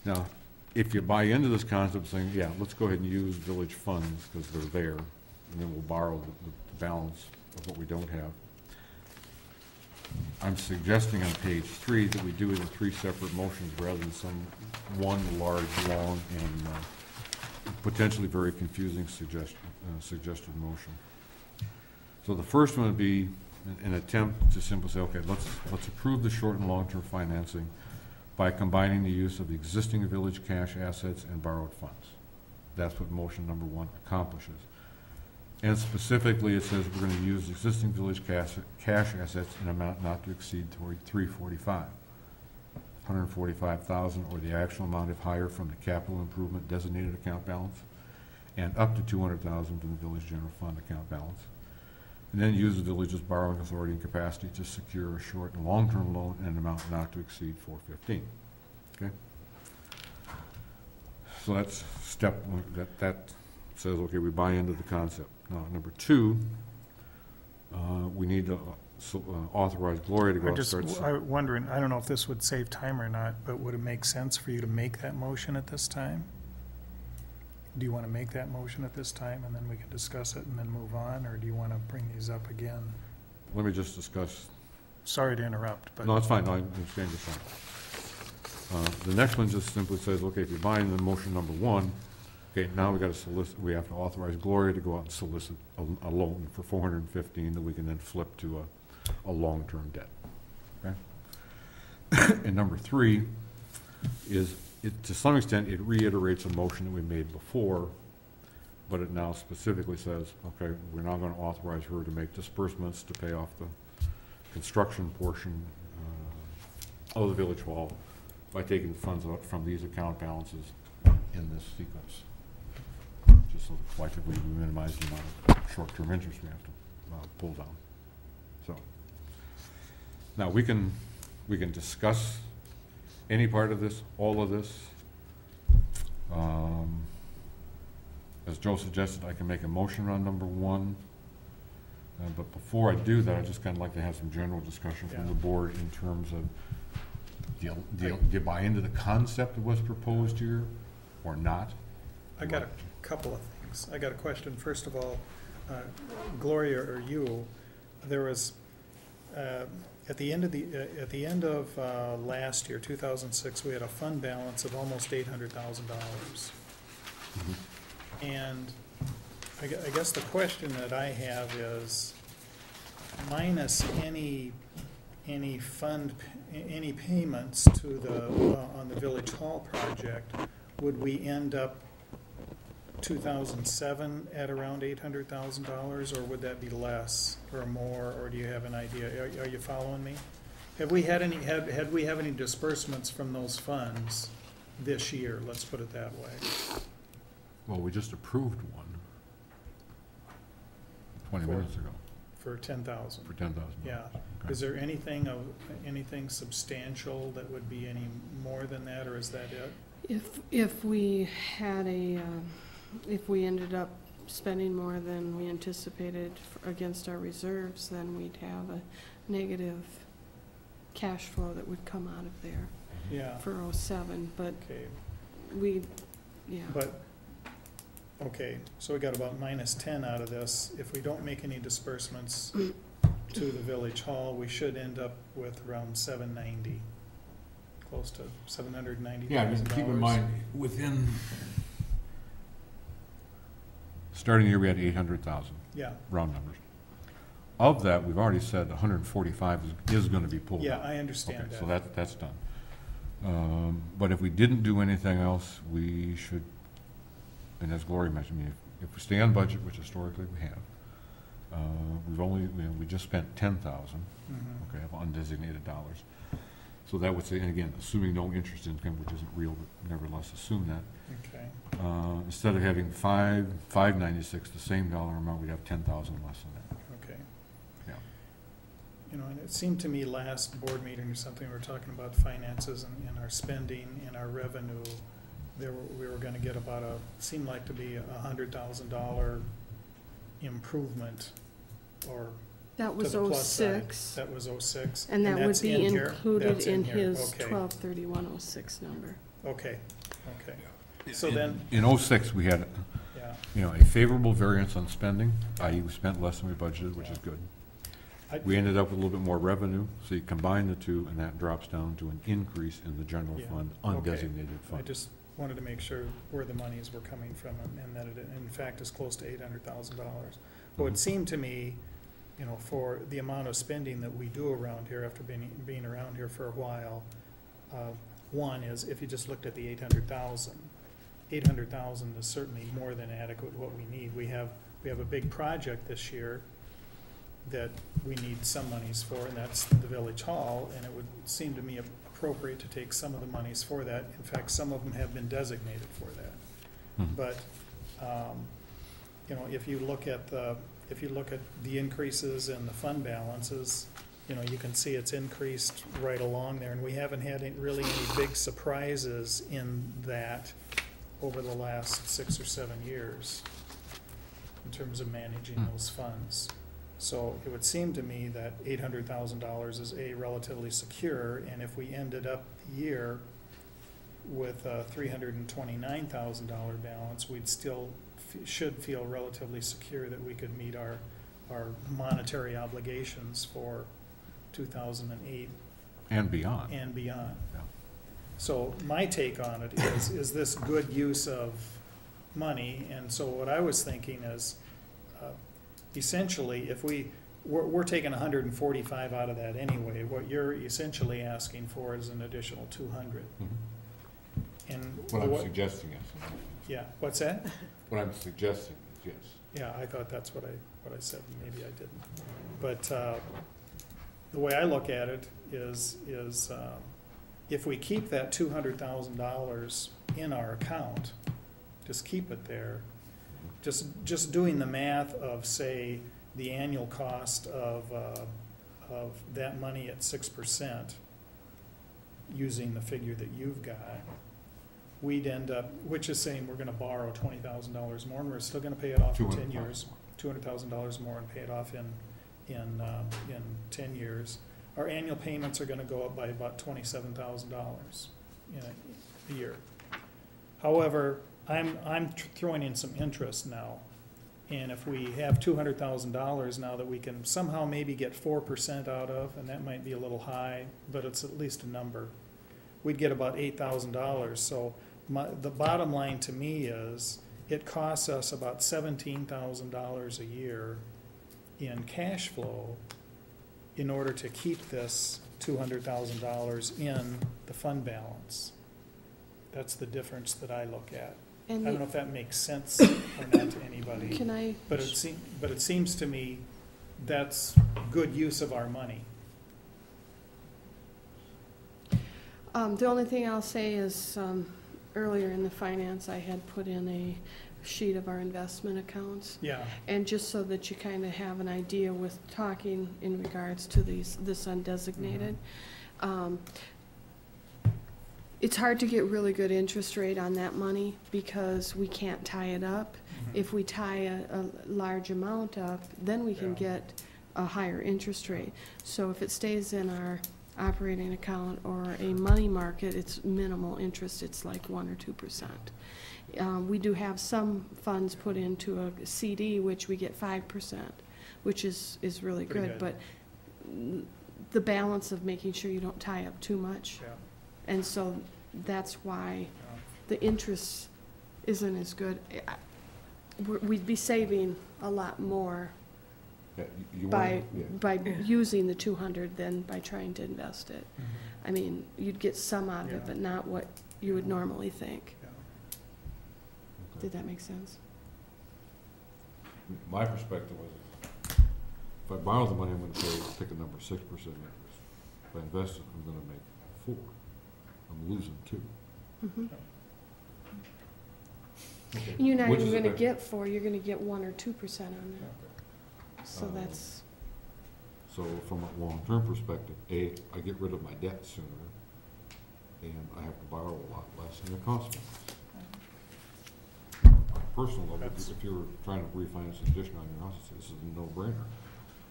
Now, if you buy into this concept saying, yeah, let's go ahead and use village funds because they're there, and then we'll borrow the balance of what we don't have. I'm suggesting on page 3 that we do it in 3 separate motions rather than some one large, long, and potentially very confusing suggested motion. So the first one would be an attempt to simply say, okay, let's approve the short and long-term financing by combining the use of the existing village cash assets and borrowed funds. That's what motion number 1 accomplishes. And specifically, it says we're going to use existing village cash assets in an amount not to exceed $345,000, $145,000, or the actual amount if higher from the capital improvement designated account balance, and up to $200,000 from the village general fund account balance. And then use the village's borrowing authority and capacity to secure a short and long-term loan in an amount not to exceed $415,000. Okay. So that's step one. That says, okay, we buy into the concept. Now, number 2, we need to authorize Gloria to go out and start. I'm wondering, I don't know if this would save time or not, but would it make sense for you to make that motion at this time? Do you want to make that motion at this time and then we can discuss it and then move on, or do you want to bring these up again? Let me just discuss. Sorry to interrupt, but. No, it's fine. No, I understand your point. The next one just simply says, okay, if you're buying the motion number 1, okay, now we got to solicit. We have to authorize Gloria to go out and solicit a loan for $415,000 that we can then flip to a long-term debt. Okay. And number 3 is, to some extent, it reiterates a motion that we made before, but it now specifically says, okay, we're now going to authorize her to make disbursements to pay off the construction portion of the village hall by taking the funds out from these account balances in this sequence, just so that collectively we minimize the amount of short-term interest we have to pull down. So now we can discuss any part of this, all of this. As Joe suggested, I can make a motion on number 1. But before I do that, I'd just kind of like to have some general discussion from the board in terms of, do you buy into the concept of what's proposed here or not? I got a couple of things. I got a question. First of all, Gloria or you, there was, at the end of last year, 2006, we had a fund balance of almost $800,000. And I guess the question that I have is, minus any payments to the, on the Village Hall project, would we end up 2007 at around $800,000, or would that be less or more, or do you have an idea? Are you following me? Have we had any, had we have any disbursements from those funds this year, let's put it that way? Well, we just approved one 20 minutes ago For 10,000? for 10,000. Yeah. Okay. Is there anything substantial that would be any more than that, or is that it? If we had if we ended up spending more than we anticipated against our reserves, then we'd have a negative cash flow that would come out of there Yeah, for '07, but okay. yeah. But, okay, so we got about -10 out of this. If we don't make any disbursements to the Village Hall, we should end up with around 790, close to $790,000. Yeah, just keep in mind, within, starting year, we had 800,000, Yeah, round numbers. Of that, we've already said 145 is gonna be pulled yeah, out. I understand Okay, that. so that's done. But if we didn't do anything else, we should, and as Gloria mentioned, I mean, if we stay on budget, which historically we have, we just spent 10,000, Mhm. okay, of undesignated dollars. So that would say, and again, assuming no interest income, which isn't real, but nevertheless assume that, Okay, instead of having 596, the same dollar amount, we'd have 10,000 less than that. okay. Yeah. You know, and it seemed to me last board meeting or something, we were talking about finances and our spending and our revenue. We were gonna get about seemed like to be $100,000 improvement, or That to was the plus side. 06, That was '06. and that would that's be in here? included That's in here. his Okay. 12/31/06 number. Okay, okay. So then, In '06, we had, yeah, a favorable variance on spending, i.e. we spent less than we budgeted, which is good. We ended up with a little bit more revenue, so you combine the two, and that drops down to an increase in the general Yeah, fund, okay. undesignated I fund. just wanted to make sure where the monies were coming from, and that it, in fact, is close to $800,000. But it seemed to me, you know, for the amount of spending that we do around here after being around here for a while, one is, if you just looked at the 800,000 is certainly more than adequate what we need. We have a big project this year that we need some monies for, and that's the Village Hall, and it would seem to me appropriate to take some of the monies for that. In fact, some of them have been designated for that. Mhm. But, you know, if you look at the increases in the fund balances, you know, you can see it's increased right along there, and we haven't had really any big surprises in that over the last 6 or 7 years in terms of managing those funds. So it would seem to me that $800,000 is relatively secure, and if we ended up the year with a $329,000 balance, we'd still should feel relatively secure that we could meet our monetary obligations for 2008 And beyond. and beyond. Yeah. So my take on it is this good use of money? And so what I was thinking is, essentially, if we're taking 145 out of that anyway, what you're essentially asking for is an additional 200. Mhm. And What I'm suggesting is, yeah, what's that? what I'm suggesting is yes. Yeah, I thought that's what I said, maybe I didn't. But the way I look at it is if we keep that $200,000 in our account, just keep it there, just doing the math of, say, the annual cost of that money at 6%, using the figure that you've got, we'd end up, which is saying we're gonna borrow $20,000 more, and we're still gonna pay it off in 10 years. $200,000 more and pay it off in 10 years. Our annual payments are gonna go up by about $27,000 in a year. However, I'm throwing in some interest now. And if we have $200,000 now that we can somehow maybe get 4% out of, and that might be a little high, but it's at least a number, we'd get about $8,000. So the bottom line to me is, it costs us about $17,000 a year in cash flow in order to keep this $200,000 in the fund balance. That's the difference that I look at. I And don't know if that makes sense or not to anybody, can I, but it seems to me that's good use of our money. the only thing I'll say is, earlier in the finance, I had put in a sheet of our investment accounts. Yeah, And just so that you kind of have an idea with talking in regards to this undesignated. It's hard to get really good interest rate on that money because we can't tie it up. If we tie a large amount up, then we can Yeah. get a higher interest rate. So if it stays in our operating account or a money market, it's minimal interest, it's like 1 or 2%. We do have some funds put into a CD, which we get 5%, which is really Pretty good. good. But the balance of making sure you don't tie up too much. yeah, And so that's why yeah. the interest isn't as good. We'd be saving a lot more Yeah, you by, want, yeah. by using the 200 than by trying to invest it. I mean, you'd get some out of it, Yeah. but not what you would normally think. Yeah. Okay. Did that make sense? My perspective was, if I borrow the money, I'm gonna pay, pick a number, 6% interest. If I invest it, I'm gonna make 4. I'm losing 2. Mhm. Okay. You're not Which even is gonna better? get 4, you're gonna get 1 or 2% on that. Okay. So that's, So from a long-term perspective, A, I get rid of my debt sooner, and I have to borrow a lot less, and it costs me less. On a personal level, That's- if you're trying to refinance an addition on your house, this is a no-brainer.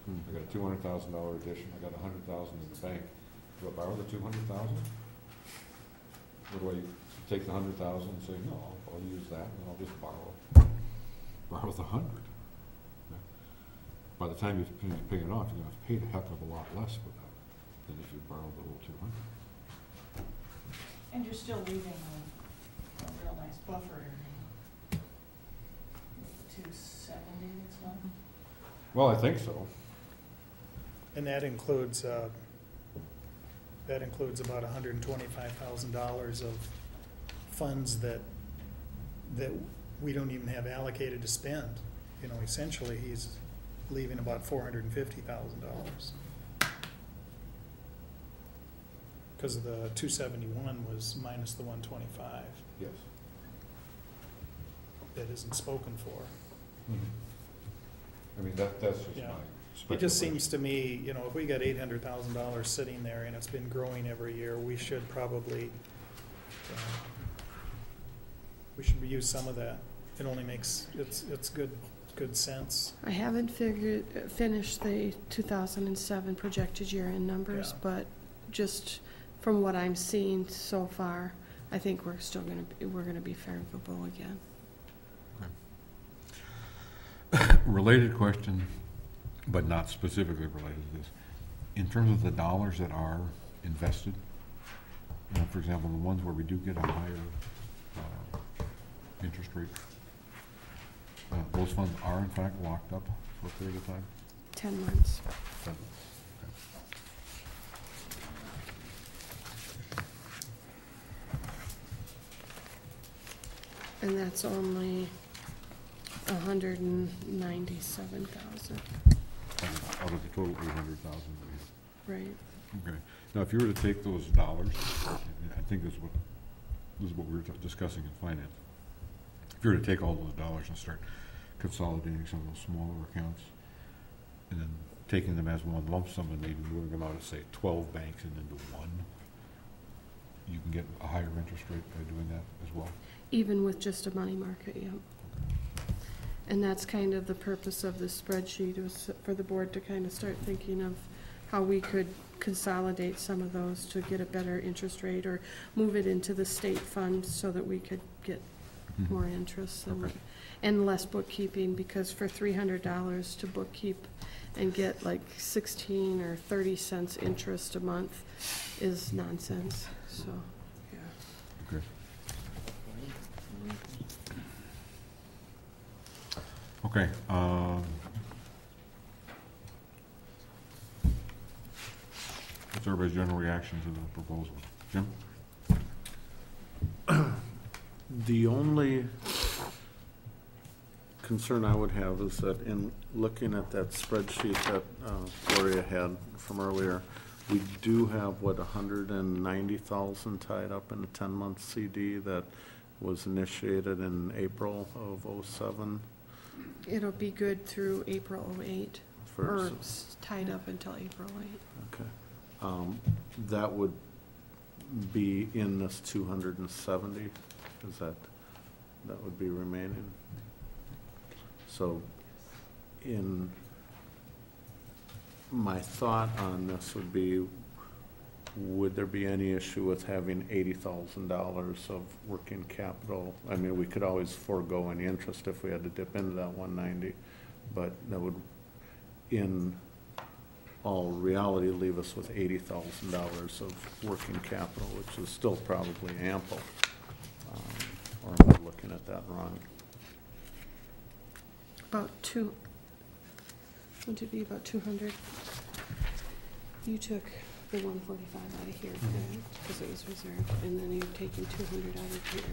I got a $200,000 addition, I got $100,000 in the bank. Do I borrow the 200,000? Or do I take the 100,000 and say, no, I'll use that, and I'll just borrow the 100? By the time you finish paying it off, you're gonna have to pay a heck of a lot less for that than if you borrowed the whole 200. And you're still leaving a real nice buffer area. With the 270 that's left. Well, I think so. And that includes about $125,000 of funds that we don't even have allocated to spend. You know, essentially, he's leaving about $450,000. Because the 271 was minus the 125 Yes. that isn't spoken for. I mean, that's just Yeah. my It speculation. just seems to me, you know, if we got $800,000 sitting there and it's been growing every year, we should probably, we should use some of that. It only makes, it's good sense. I haven't finished the 2007 projected year-end numbers, Yeah. but just from what I'm seeing so far, I think we're gonna be favorable again. Related question, but not specifically related to this. In terms of the dollars that are invested, for example, the ones where we do get a higher interest rate, those funds are in fact locked up for a period of time? 10 months. Okay. And that's only 197,000, Out of the total 800,000 we right? have. Okay. Now, if you were to take those dollars, I think this is what we were discussing in finance. If you were to take all those dollars and start consolidating some of those smaller accounts, and then taking them as one lump sum and maybe moving them out of, say, 12 banks and into one, you can get a higher interest rate by doing that as well. Even with just a money market, yeah. And that's kind of the purpose of this spreadsheet, was for the board to kind of start thinking of how we could consolidate some of those to get a better interest rate, or move it into the state fund so that we could get more interest and less bookkeeping, because for $300 to bookkeep and get like 16 or 30 cents interest a month is nonsense, so, yeah. Okay. What's everybody's general reaction to the proposal? Jim? The only concern I would have is that in looking at that spreadsheet that Gloria had from earlier, we do have, what, 190,000 tied up in a 10-month CD that was initiated in April of '07. It'll be good through April '08, or First. tied up until April '08. Okay. That would be in this 270, is that would be remaining? So in, my thought on this would be, would there be any issue with having $80,000 of working capital? I mean, we could always forego any interest if we had to dip into that 190, but that would, in all reality, leave us with $80,000 of working capital, which is still probably ample. Or am I looking at that wrong? Would it be about 200? You took the 145 out of here, because it was reserved, and then you're taking 200 out of here.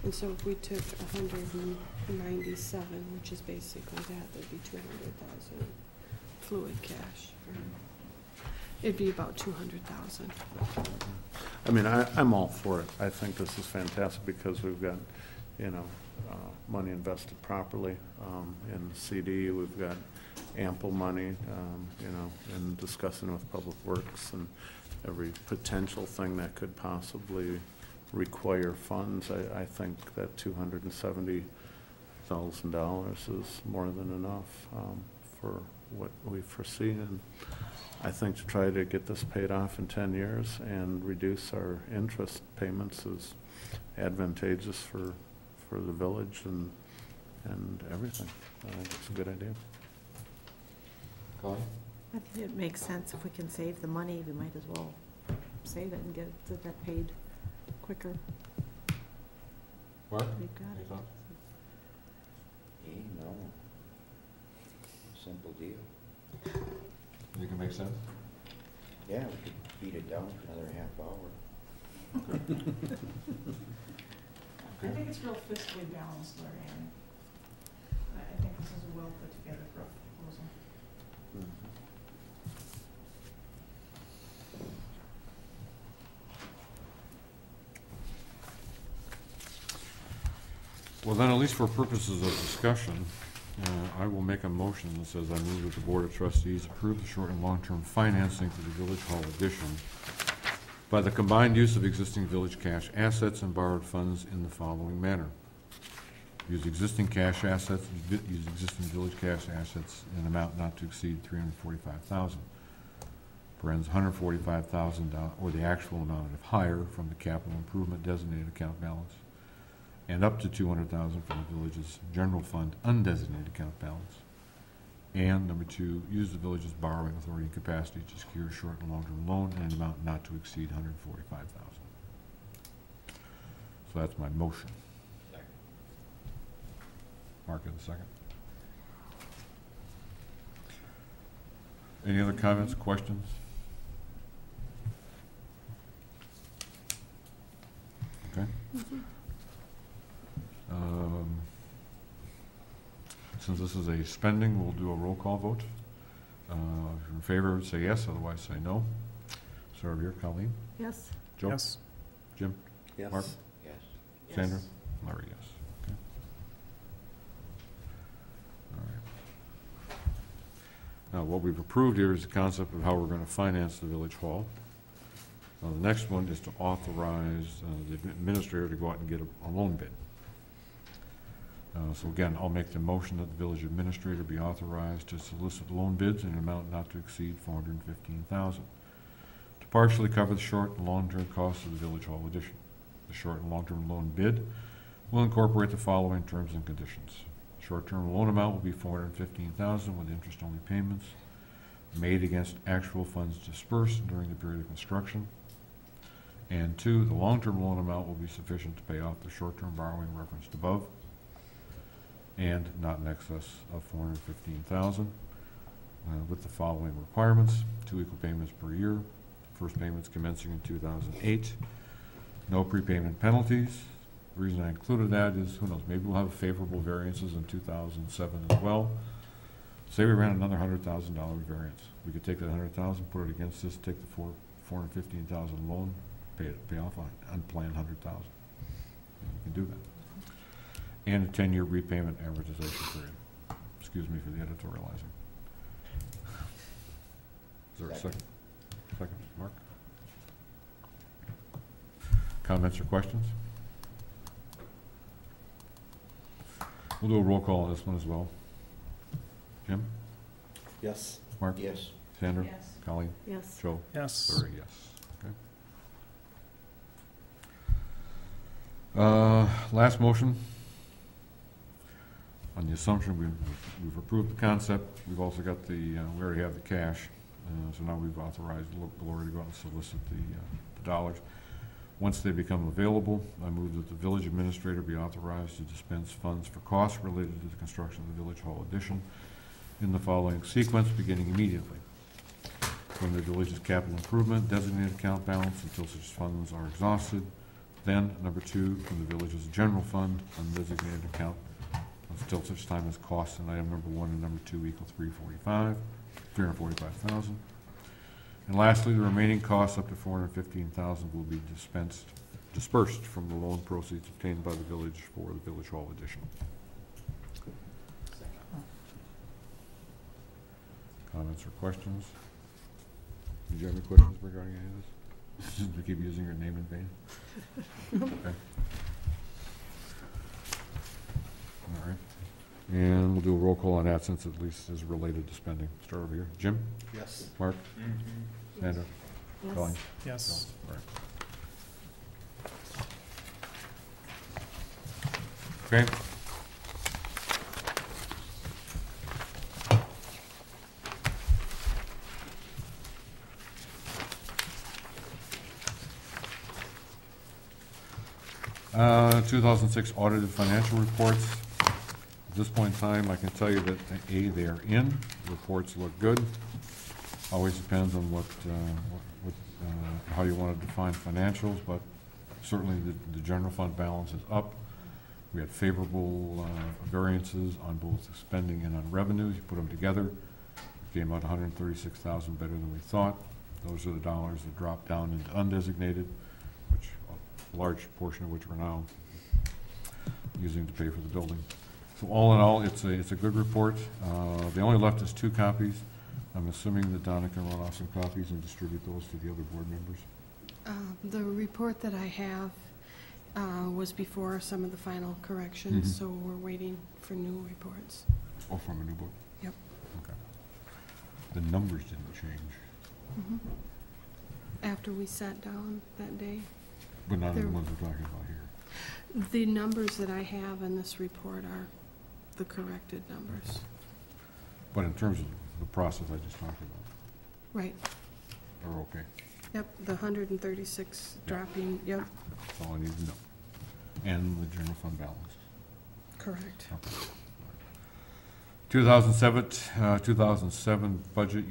And so if we took 197, which is basically that'd be 200,000 fluid cash. It'd be about 200,000. I mean, I'm all for it. I think this is fantastic because we've got, money invested properly in the CD. We've got ample money, in discussing with Public Works and every potential thing that could possibly require funds. I think that $270,000 is more than enough for what we foresee. And I think to try to get this paid off in 10 years and reduce our interest payments is advantageous for the village and everything. I think it's a good idea. Colleen? I think it makes sense. If we can save the money, we might as well save it and get that paid quicker. Mark? We've got Any it. thoughts? No. Simple deal. You can make sense? Yeah, we could beat it down for another half hour. I think it's real fiscally balanced, Larry, and I think this is a well put together proposal. Well, then, at least for purposes of discussion, I will make a motion that says I move that the Board of Trustees approve the short and long-term financing for the Village Hall addition by the combined use of existing village cash assets and borrowed funds in the following manner. Use existing cash assets, use existing village cash assets in an amount not to exceed $345,000. Parens $145,000, or the actual amount if higher, from the capital improvement designated account balance, and up to $200,000 from the village's general fund undesignated account balance. And number 2, use the village's borrowing authority and capacity to secure a short and long-term loan in an amount not to exceed $145,000. So that's my motion. Second. Mark in a second. Any other comments, questions? Okay. Since this is a spending, we'll do a roll call vote. If you're in favor, say yes, otherwise say no. Start over here, Colleen. Yes. Joe? Yes. Jim? Yes. Mark? Yes. Sandra? Larry, yes. Okay. All right. Now, what we've approved here is the concept of how we're going to finance the village hall. Now, the next one is to authorize the administrator to go out and get a loan bid. So again, I'll make the motion that the village administrator be authorized to solicit loan bids in an amount not to exceed $415,000 to partially cover the short and long-term costs of the village hall addition. The short and long-term loan bid will incorporate the following terms and conditions. Short-term loan amount will be $415,000 with interest-only payments made against actual funds dispersed during the period of construction. And 2, the long-term loan amount will be sufficient to pay off the short-term borrowing referenced above and not in excess of $415,000 with the following requirements: 2 equal payments per year, first payments commencing in 2008, no prepayment penalties. The reason I included that is, who knows, maybe we'll have favorable variances in 2007 as well. Say we ran another $100,000 variance. We could take that $100,000, put it against this, take the $415,000 loan, pay off on unplanned $100,000. You can do that. And a 10-year repayment amortization period. Excuse me for the editorializing. Is there a second? Second, Mark? Comments or questions? We'll do a roll call on this one as well. Jim? Yes. Mark? Yes. Sandra? Yes. Colleen? Yes. Joe? Yes. Larry, yes. Okay. Last motion. On the assumption we've approved the concept, we've also got the, we already have the cash, so now we've authorized Gloria to go out and solicit the dollars. Once they become available, I move that the village administrator be authorized to dispense funds for costs related to the construction of the village hall addition in the following sequence, beginning immediately. From the village's capital improvement designated account balance until such funds are exhausted. Then, number 2, from the village's general fund undesignated account until such time as costs in item number 1 and number 2 equal $345,000. And lastly, the remaining costs up to $415,000 will be dispersed from the loan proceeds obtained by the village for the village hall addition. Comments or questions? Did you have any questions regarding any of this? We keep using your name in vain? Okay. All right. And we'll do a roll call on that since at least is related to spending. Start over here. Jim? Yes. Mark? Sandra? Colleen? Yes. All right. Okay. 2006 audited financial reports. At this point in time, I can tell you that A, they are in. Reports look good. Always depends on how you want to define financials, but certainly the general fund balance is up. We had favorable variances on both spending and on revenues. You put them together, it came out $136,000 better than we thought. Those are the dollars that dropped down into undesignated, which a large portion of which we're now using to pay for the building. So all in all, it's a good report. They only left us 2 copies. I'm assuming that Donna can run off some copies and distribute those to the other board members. The report that I have was before some of the final corrections, so we're waiting for new reports. Oh, from a new book? Yep. Okay. The numbers didn't change, After we sat down that day. but not in the There- ones we're talking about here. The numbers that I have in this report are the corrected numbers. But in terms of the process I just talked about, Right, are okay. yep, the 136 dropping, yep, That's all I need to know. And the general fund balance. correct. Okay. 2007 budget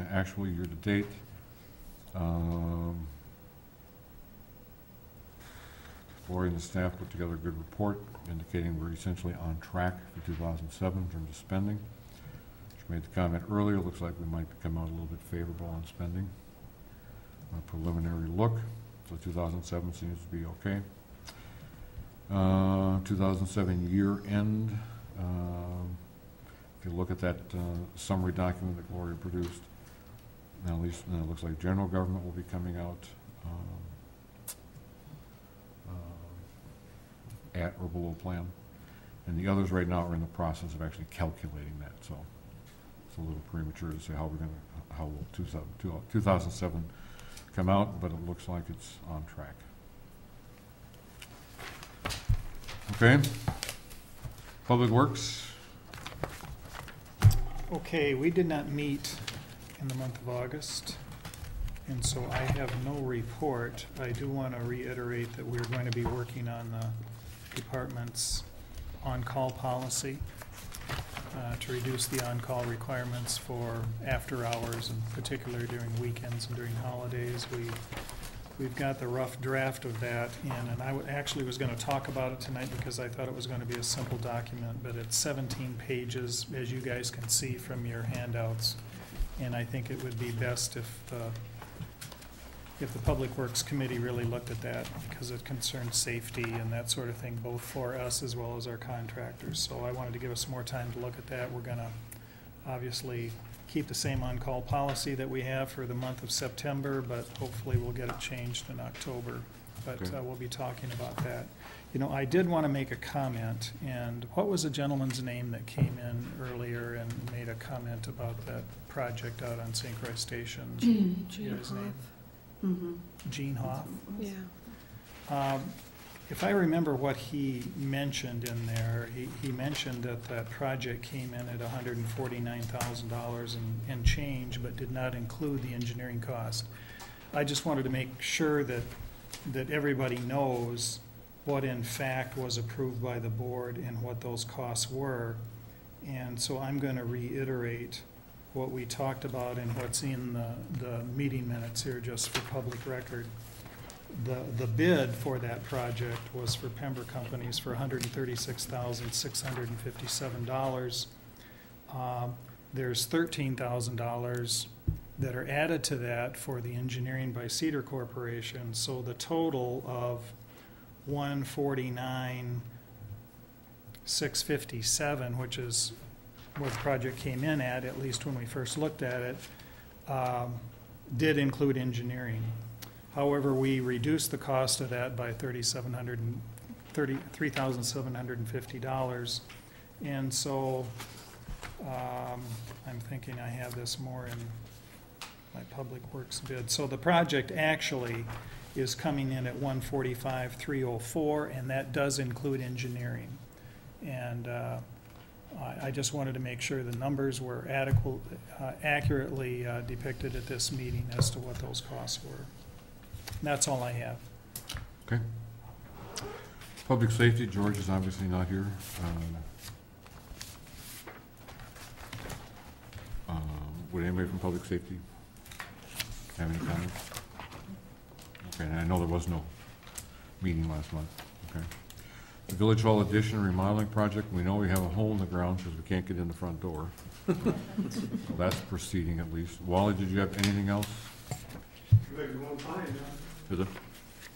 actual year to date. Lori and the staff put together a good report indicating we're essentially on track for 2007 in terms of spending. She made the comment earlier, looks like we might come out a little bit favorable on spending. A preliminary look, so 2007 seems to be okay. 2007 year end. If you look at that summary document that Gloria produced, now at least it looks like general government will be coming out at or below plan. And the others right now are in the process of actually calculating that, so it's a little premature to say how we're gonna, how will 2007 come out, but it looks like it's on track. Okay. Public Works, Okay, we did not meet in the month of August, and so I have no report. I do want to reiterate that we're going to be working on the department's on-call policy to reduce the on-call requirements for after hours, in particular during weekends and during holidays. We've got the rough draft of that in, and I actually was going to talk about it tonight because I thought it was going to be a simple document, but it's 17 pages, as you guys can see from your handouts. And I think it would be best if the Public Works Committee really looked at that, because it concerns safety and that sort of thing, both for us as well as our contractors. So I wanted to give us more time to look at that. We're going to obviously keep the same on-call policy that we have for the month of September, but hopefully we'll get it changed in October. But Okay. we'll be talking about that. You know, I did want to make a comment, and what was the gentleman's name that came in earlier and made a comment about that project out on St. Croix Station? Gene His name? Mm-hmm. Gene Hoff? Yeah. If I remember what he mentioned in there, he mentioned that that project came in at $149,000 and change, but did not include the engineering cost. I just wanted to make sure that everybody knows what in fact was approved by the board and what those costs were. And so I'm going to reiterate what we talked about and what's in the meeting minutes here, just for public record. The bid for that project was for Pembroke Companies for $136,657. There's $13,000 that are added to that for the engineering by Cedar Corporation. So the total of $149,657, which is what the project came in at least when we first looked at it, did include engineering. However, we reduced the cost of that by $3,750. And so I'm thinking I have this more in my Public Works bid. So the project actually is coming in at $145,304, and that does include engineering. And I just wanted to make sure the numbers were accurately depicted at this meeting as to what those costs were. And that's all I have. okay. Public Safety, George is obviously not here. Would anybody from Public Safety have any comments? Okay, and I know there was no meeting last month, okay. The Village Hall addition remodeling project, we know we have a hole in the ground because we can't get in the front door. So that's proceeding at least. Wally, did you have anything else? Good, you won't find, Is it?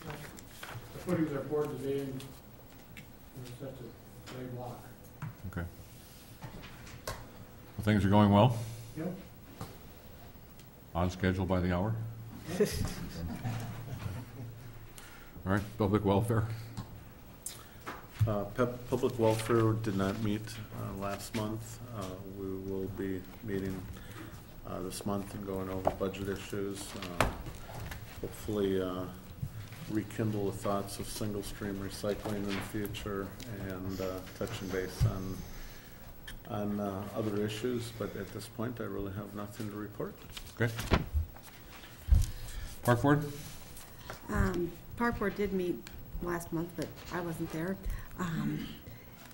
the footings are poured today and they're set to lay block. Okay. Well, things are going well? Yep. On schedule by the hour? All right, public welfare. Public Welfare did not meet last month. We will be meeting this month and going over budget issues. Hopefully rekindle the thoughts of single stream recycling in the future, and touching base on other issues, but at this point I really have nothing to report. Okay. Park Board? Park Board did meet last month, but I wasn't there.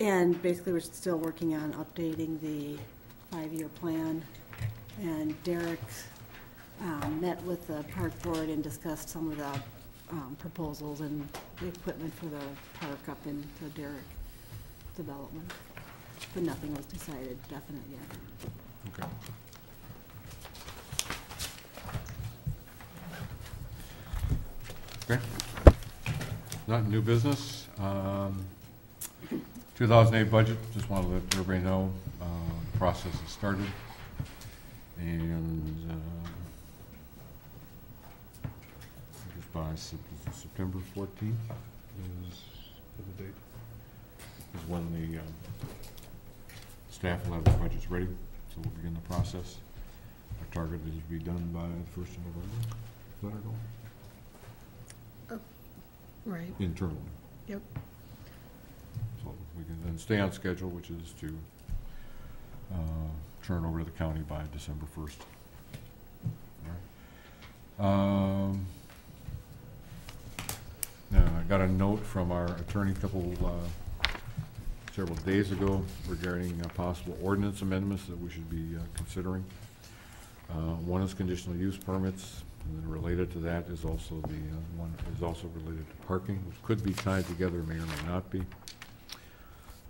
And basically, we're still working on updating the 5-year plan. And Derek met with the Park Board and discussed some of the proposals and the equipment for the park up in the Derek development. But nothing was decided definite yet. Okay. Okay. Not new business. 2008 budget, just want to let everybody know, the process has started. And just by September 14th is the date, is when the staff will have their budgets ready, so we'll begin the process. Our target is to be done by the 1st of November. Is that our goal? Right, Internally. yep. So we can then stay on schedule, which is to turn over to the county by December 1st. All right. Now, I got a note from our attorney several days ago regarding possible ordinance amendments that we should be considering. One is conditional use permits, and then related to that is also one is also related to parking, which could be tied together, may or may not be.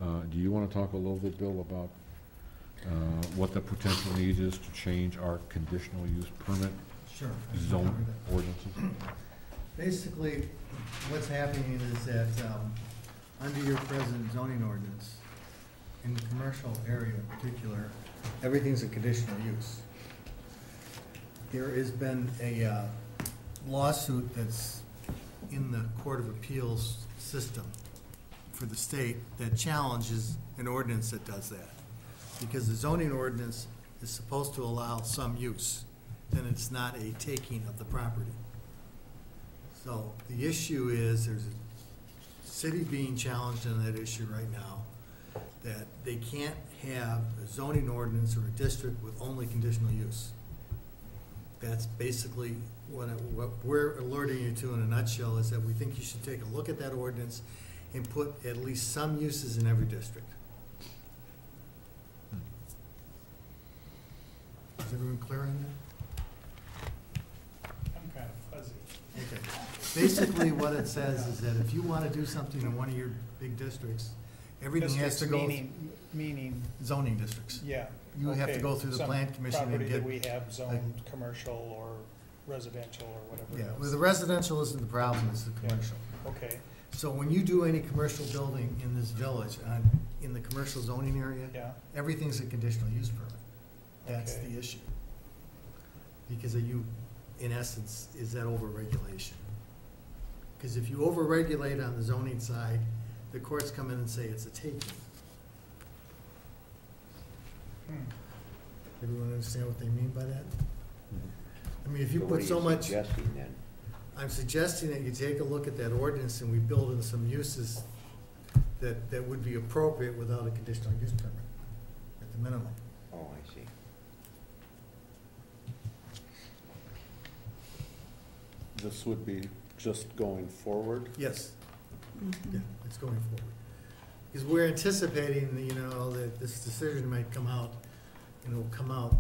Do you want to talk a little bit, Bill, about what the potential need is to change our conditional use permit Sure. zone ordinances? Basically, what's happening is that under your present zoning ordinance, in the commercial area in particular, everything's a conditional use. There has been a lawsuit that's in the Court of Appeals system for the state that challenges an ordinance that does that. Because the zoning ordinance is supposed to allow some use, then it's not a taking of the property. So the issue is, there's a city being challenged on that issue right now, that they can't have a zoning ordinance or a district with only conditional use. That's basically what we're alerting you to in a nutshell, is that we think you should take a look at that ordinance and put at least some uses in every district. Is everyone clear on that? I'm kind of fuzzy. Okay. Basically, what it says is that if you want to do something in one of your big districts, everything has to go. Meaning, Zoning districts. yeah. You have to okay, go through the some plan commission and property that get. we have zoned commercial or residential or whatever Yeah, else. well, the residential isn't the problem, it's the Yeah. commercial. Okay, So when you do any commercial building in this village, in the commercial zoning area, yeah, everything's a conditional use permit. That's Okay. the issue. Because you, in essence, is that overregulation. Because if you overregulate on the zoning side, the courts come in and say it's a taking. Everyone understand what they mean by that? I mean, if you So what put are so you much, suggesting then? I'm suggesting that you take a look at that ordinance and we build in some uses that would be appropriate without a conditional use permit, at the minimum. Oh, I see. This would be just going forward? Yes. Yeah, it's going forward. Because we're anticipating, that this decision might come out, and it'll come out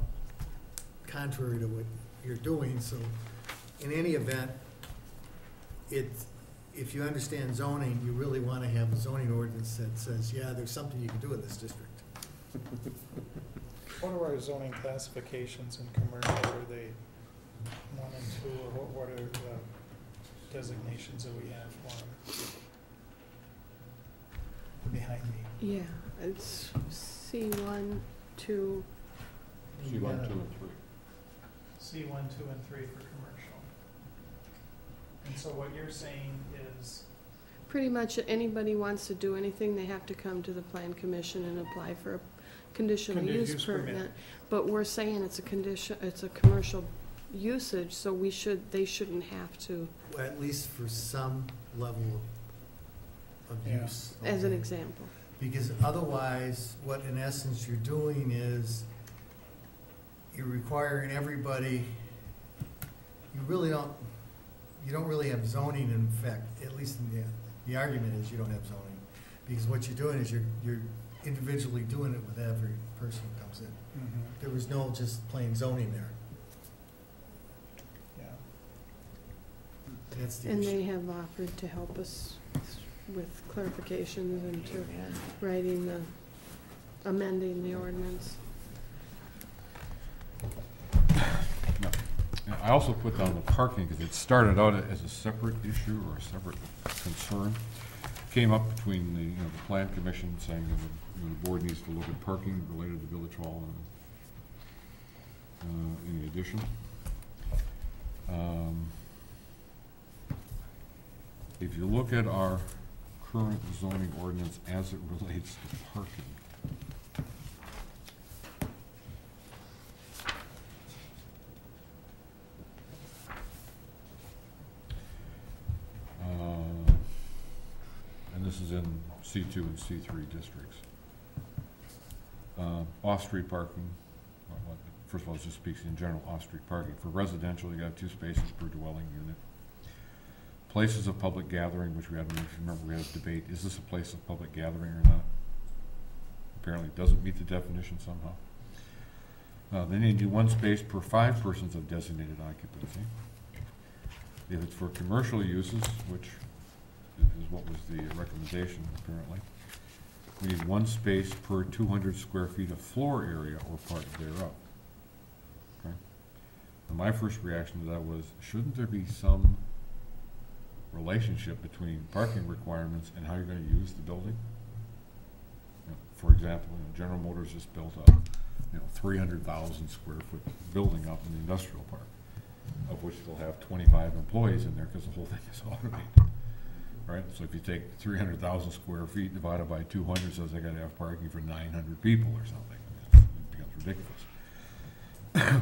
contrary to what you're doing, so in any event, if you understand zoning, you really want to have a zoning ordinance that says, yeah, there's something you can do in this district. what are our zoning classifications in commercial? Are they 1 and 2, or what are the designations that we have for them? Behind me. Yeah, it's C1, 2, C1, 2, and 3. C1, 2, and 3 for commercial. And so what you're saying is, pretty much anybody wants to do anything, they have to come to the plan commission and apply for a conditional use permit. But we're saying it's a commercial usage, so they shouldn't have to, At least for some level of Yeah. use. as an okay? example. Because otherwise, what in essence you're doing is, you're requiring everybody, you don't really have zoning in effect, at least in the argument is you don't have zoning. Because what you're doing is you're individually doing it with every person who comes in. There was no just plain zoning there. yeah. That's the And issue. they have offered to help us with clarifications and to writing amending the ordinance. No. And I also put down the parking, because it started out as a separate issue or a separate concern. Came up between the plan commission saying that the board needs to look at parking related to Village Hall and any addition. if you look at our current zoning ordinance as it relates to parking, and this is in C2 and C3 districts. Off-street parking, first of all, it just speaks in general, off-street parking. For residential, you got 2 spaces per dwelling unit. Places of public gathering, which we had, if you remember, we had a debate, is this a place of public gathering or not? Apparently it doesn't meet the definition somehow. Then you do 1 space per 5 persons of designated occupancy. If it's for commercial uses, which is what was the recommendation apparently, we need 1 space per 200 square feet of floor area or part thereof. Okay? And my first reaction to that was, shouldn't there be some relationship between parking requirements and how you're going to use the building? For example, General Motors just built a 300,000 square foot building up in the industrial park, of which they'll have 25 employees in there because the whole thing is automated. Right? So if you take 300,000 square feet divided by 200, says they got to have parking for 900 people or something. I mean, it becomes ridiculous.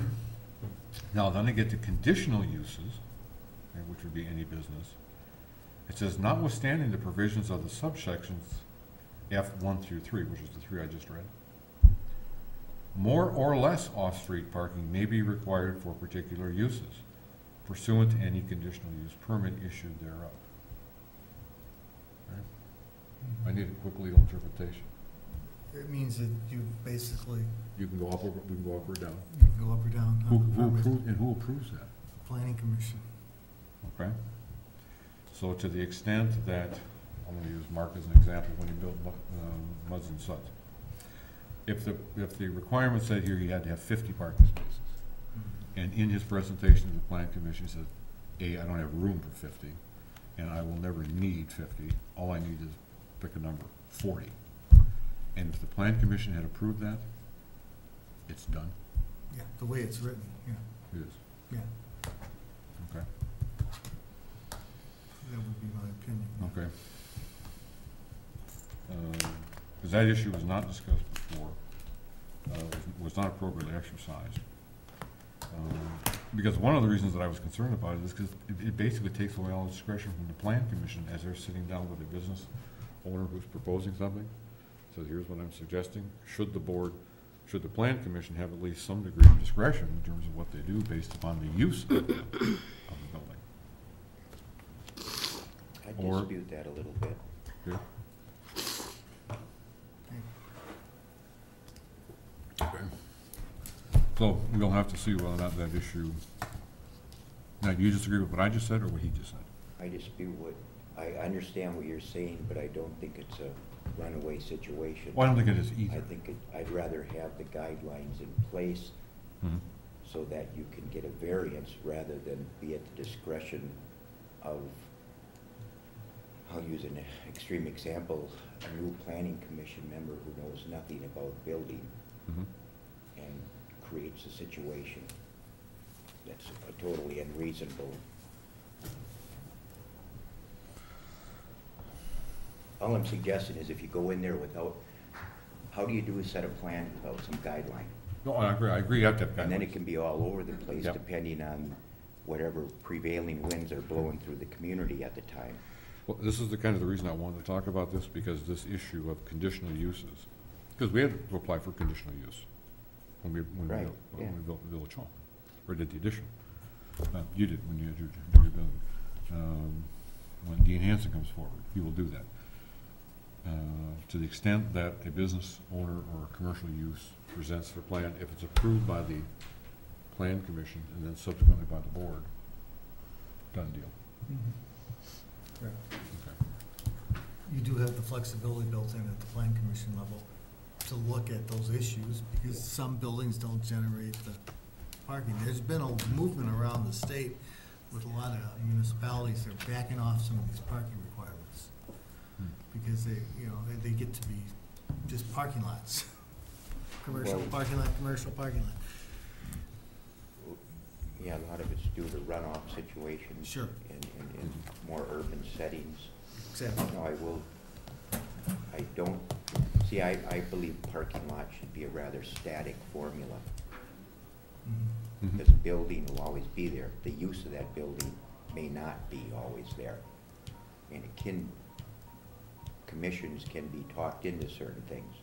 Now then I get to conditional uses, okay, which would be any business. It says, notwithstanding the provisions of the subsections F1 through 3, which is the 3 I just read, more or less off-street parking may be required for particular uses, pursuant to any conditional use permit issued thereof. Right? I need a quick legal interpretation. It means that you basically, You can go up or we can go up or down. you can go up or down. on the permit. Who approves that? Planning commission. Okay. So to the extent that, I'm going to use Mark as an example when he built Muds and Suds. If the requirement said here he had to have 50 parking spaces, and in his presentation to the Plan Commission he says, I don't have room for 50, and I will never need 50, all I need is, pick a number, 40. And if the Plan Commission had approved that, it's done. Yeah, the way it's written, yeah, It is. yeah, Okay. that would be my opinion. Okay. Because that issue was not discussed before, was not appropriately exercised. Because one of the reasons that I was concerned about it is because it basically takes away all discretion from the Plan Commission as they're sitting down with a business owner who's proposing something. So here's what I'm suggesting. Should the Plan Commission have at least some degree of discretion in terms of what they do based upon the use of the building? I Or- dispute that a little bit. Yeah. Okay. So we'll have to see whether or not that issue, now, do you disagree with what I just said or what he just said? I dispute I understand what you're saying, but I don't think it's a runaway situation. Well, I don't think it is either. I think I'd rather have the guidelines in place Mhm. so that you can get a variance rather than be at the discretion of, I'll use an extreme example, a new planning commission member who knows nothing about building Mhm. and creates a situation that's totally unreasonable. All I'm suggesting is if you go in there without, how do you do a set of plans without some guideline? No, I agree, you have to have And then guidelines. it can be all over the place Yep. depending on whatever prevailing winds are blowing through the community at the time. Well, this is the kind of the reason I wanted to talk about this, because this issue of conditional uses, because we had to apply for conditional use when we Right, built the village hall, or did the addition. You did when you did your building. When Dean Hanson comes forward, he will do that. To the extent that a business owner or a commercial use presents their plan, if it's approved by the Plan Commission and then subsequently by the board, done deal. Correct. Okay. You do have the flexibility built in at the plan commission level to look at those issues, because some buildings don't generate the parking. There's been a movement around the state with a lot of municipalities that are backing off some of these parking requirements, because they get to be just parking lots. Commercial Well- parking lot, commercial parking lot. Yeah, a lot of it's due to runoff situations. Sure. In more urban settings. Exactly. No, I don't, see, I believe parking lot should be a rather static formula. Mhm. Mhm. Because a building will always be there. The use of that building may not be always there. And commissions can be talked into certain things.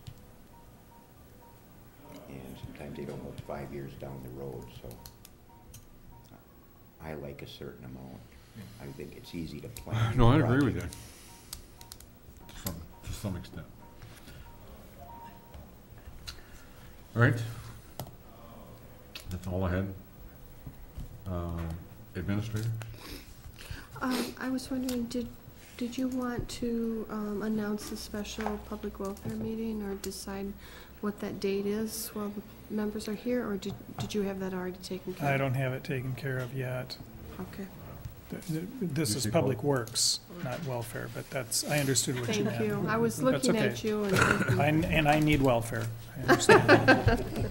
And sometimes they don't look 5 years down the road, so I like a certain amount. I think it's easy to plan. No, I your agree with you. project. To some extent. All right. That's all I had. Administrator? I was wondering, did you want to announce the special public welfare meeting or decide what that date is while the members are here, or did you have that already taken care of? I don't have it taken care of yet. Okay. This is Public Works, not welfare, but that's, I understood what you meant. Thank you. I was That's looking okay. at you and thinking. And I need welfare, I understand.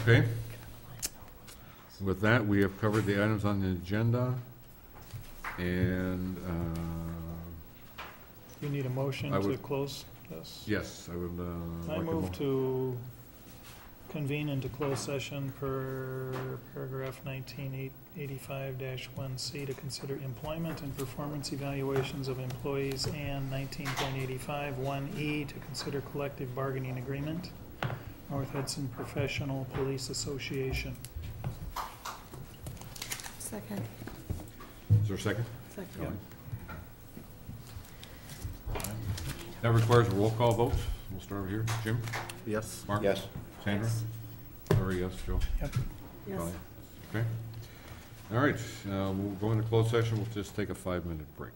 Okay. With that, we have covered the items on the agenda. And, You need a motion I to would- close this? yes, I would, I like a move mo- to convene into closed session per paragraph 1985-1C to consider employment and performance evaluations of employees, and 19.85-1E to consider collective bargaining agreement, North Hudson Professional Police Association. Second. Is there a second? Second. That requires a roll call vote. We'll start over here. Jim? Yes? Mark? Yes. Sandra? Larry, yes. Joe? Yep. Yes. Colleen? Okay. All right, we'll go into closed session. We'll just take a 5-minute break.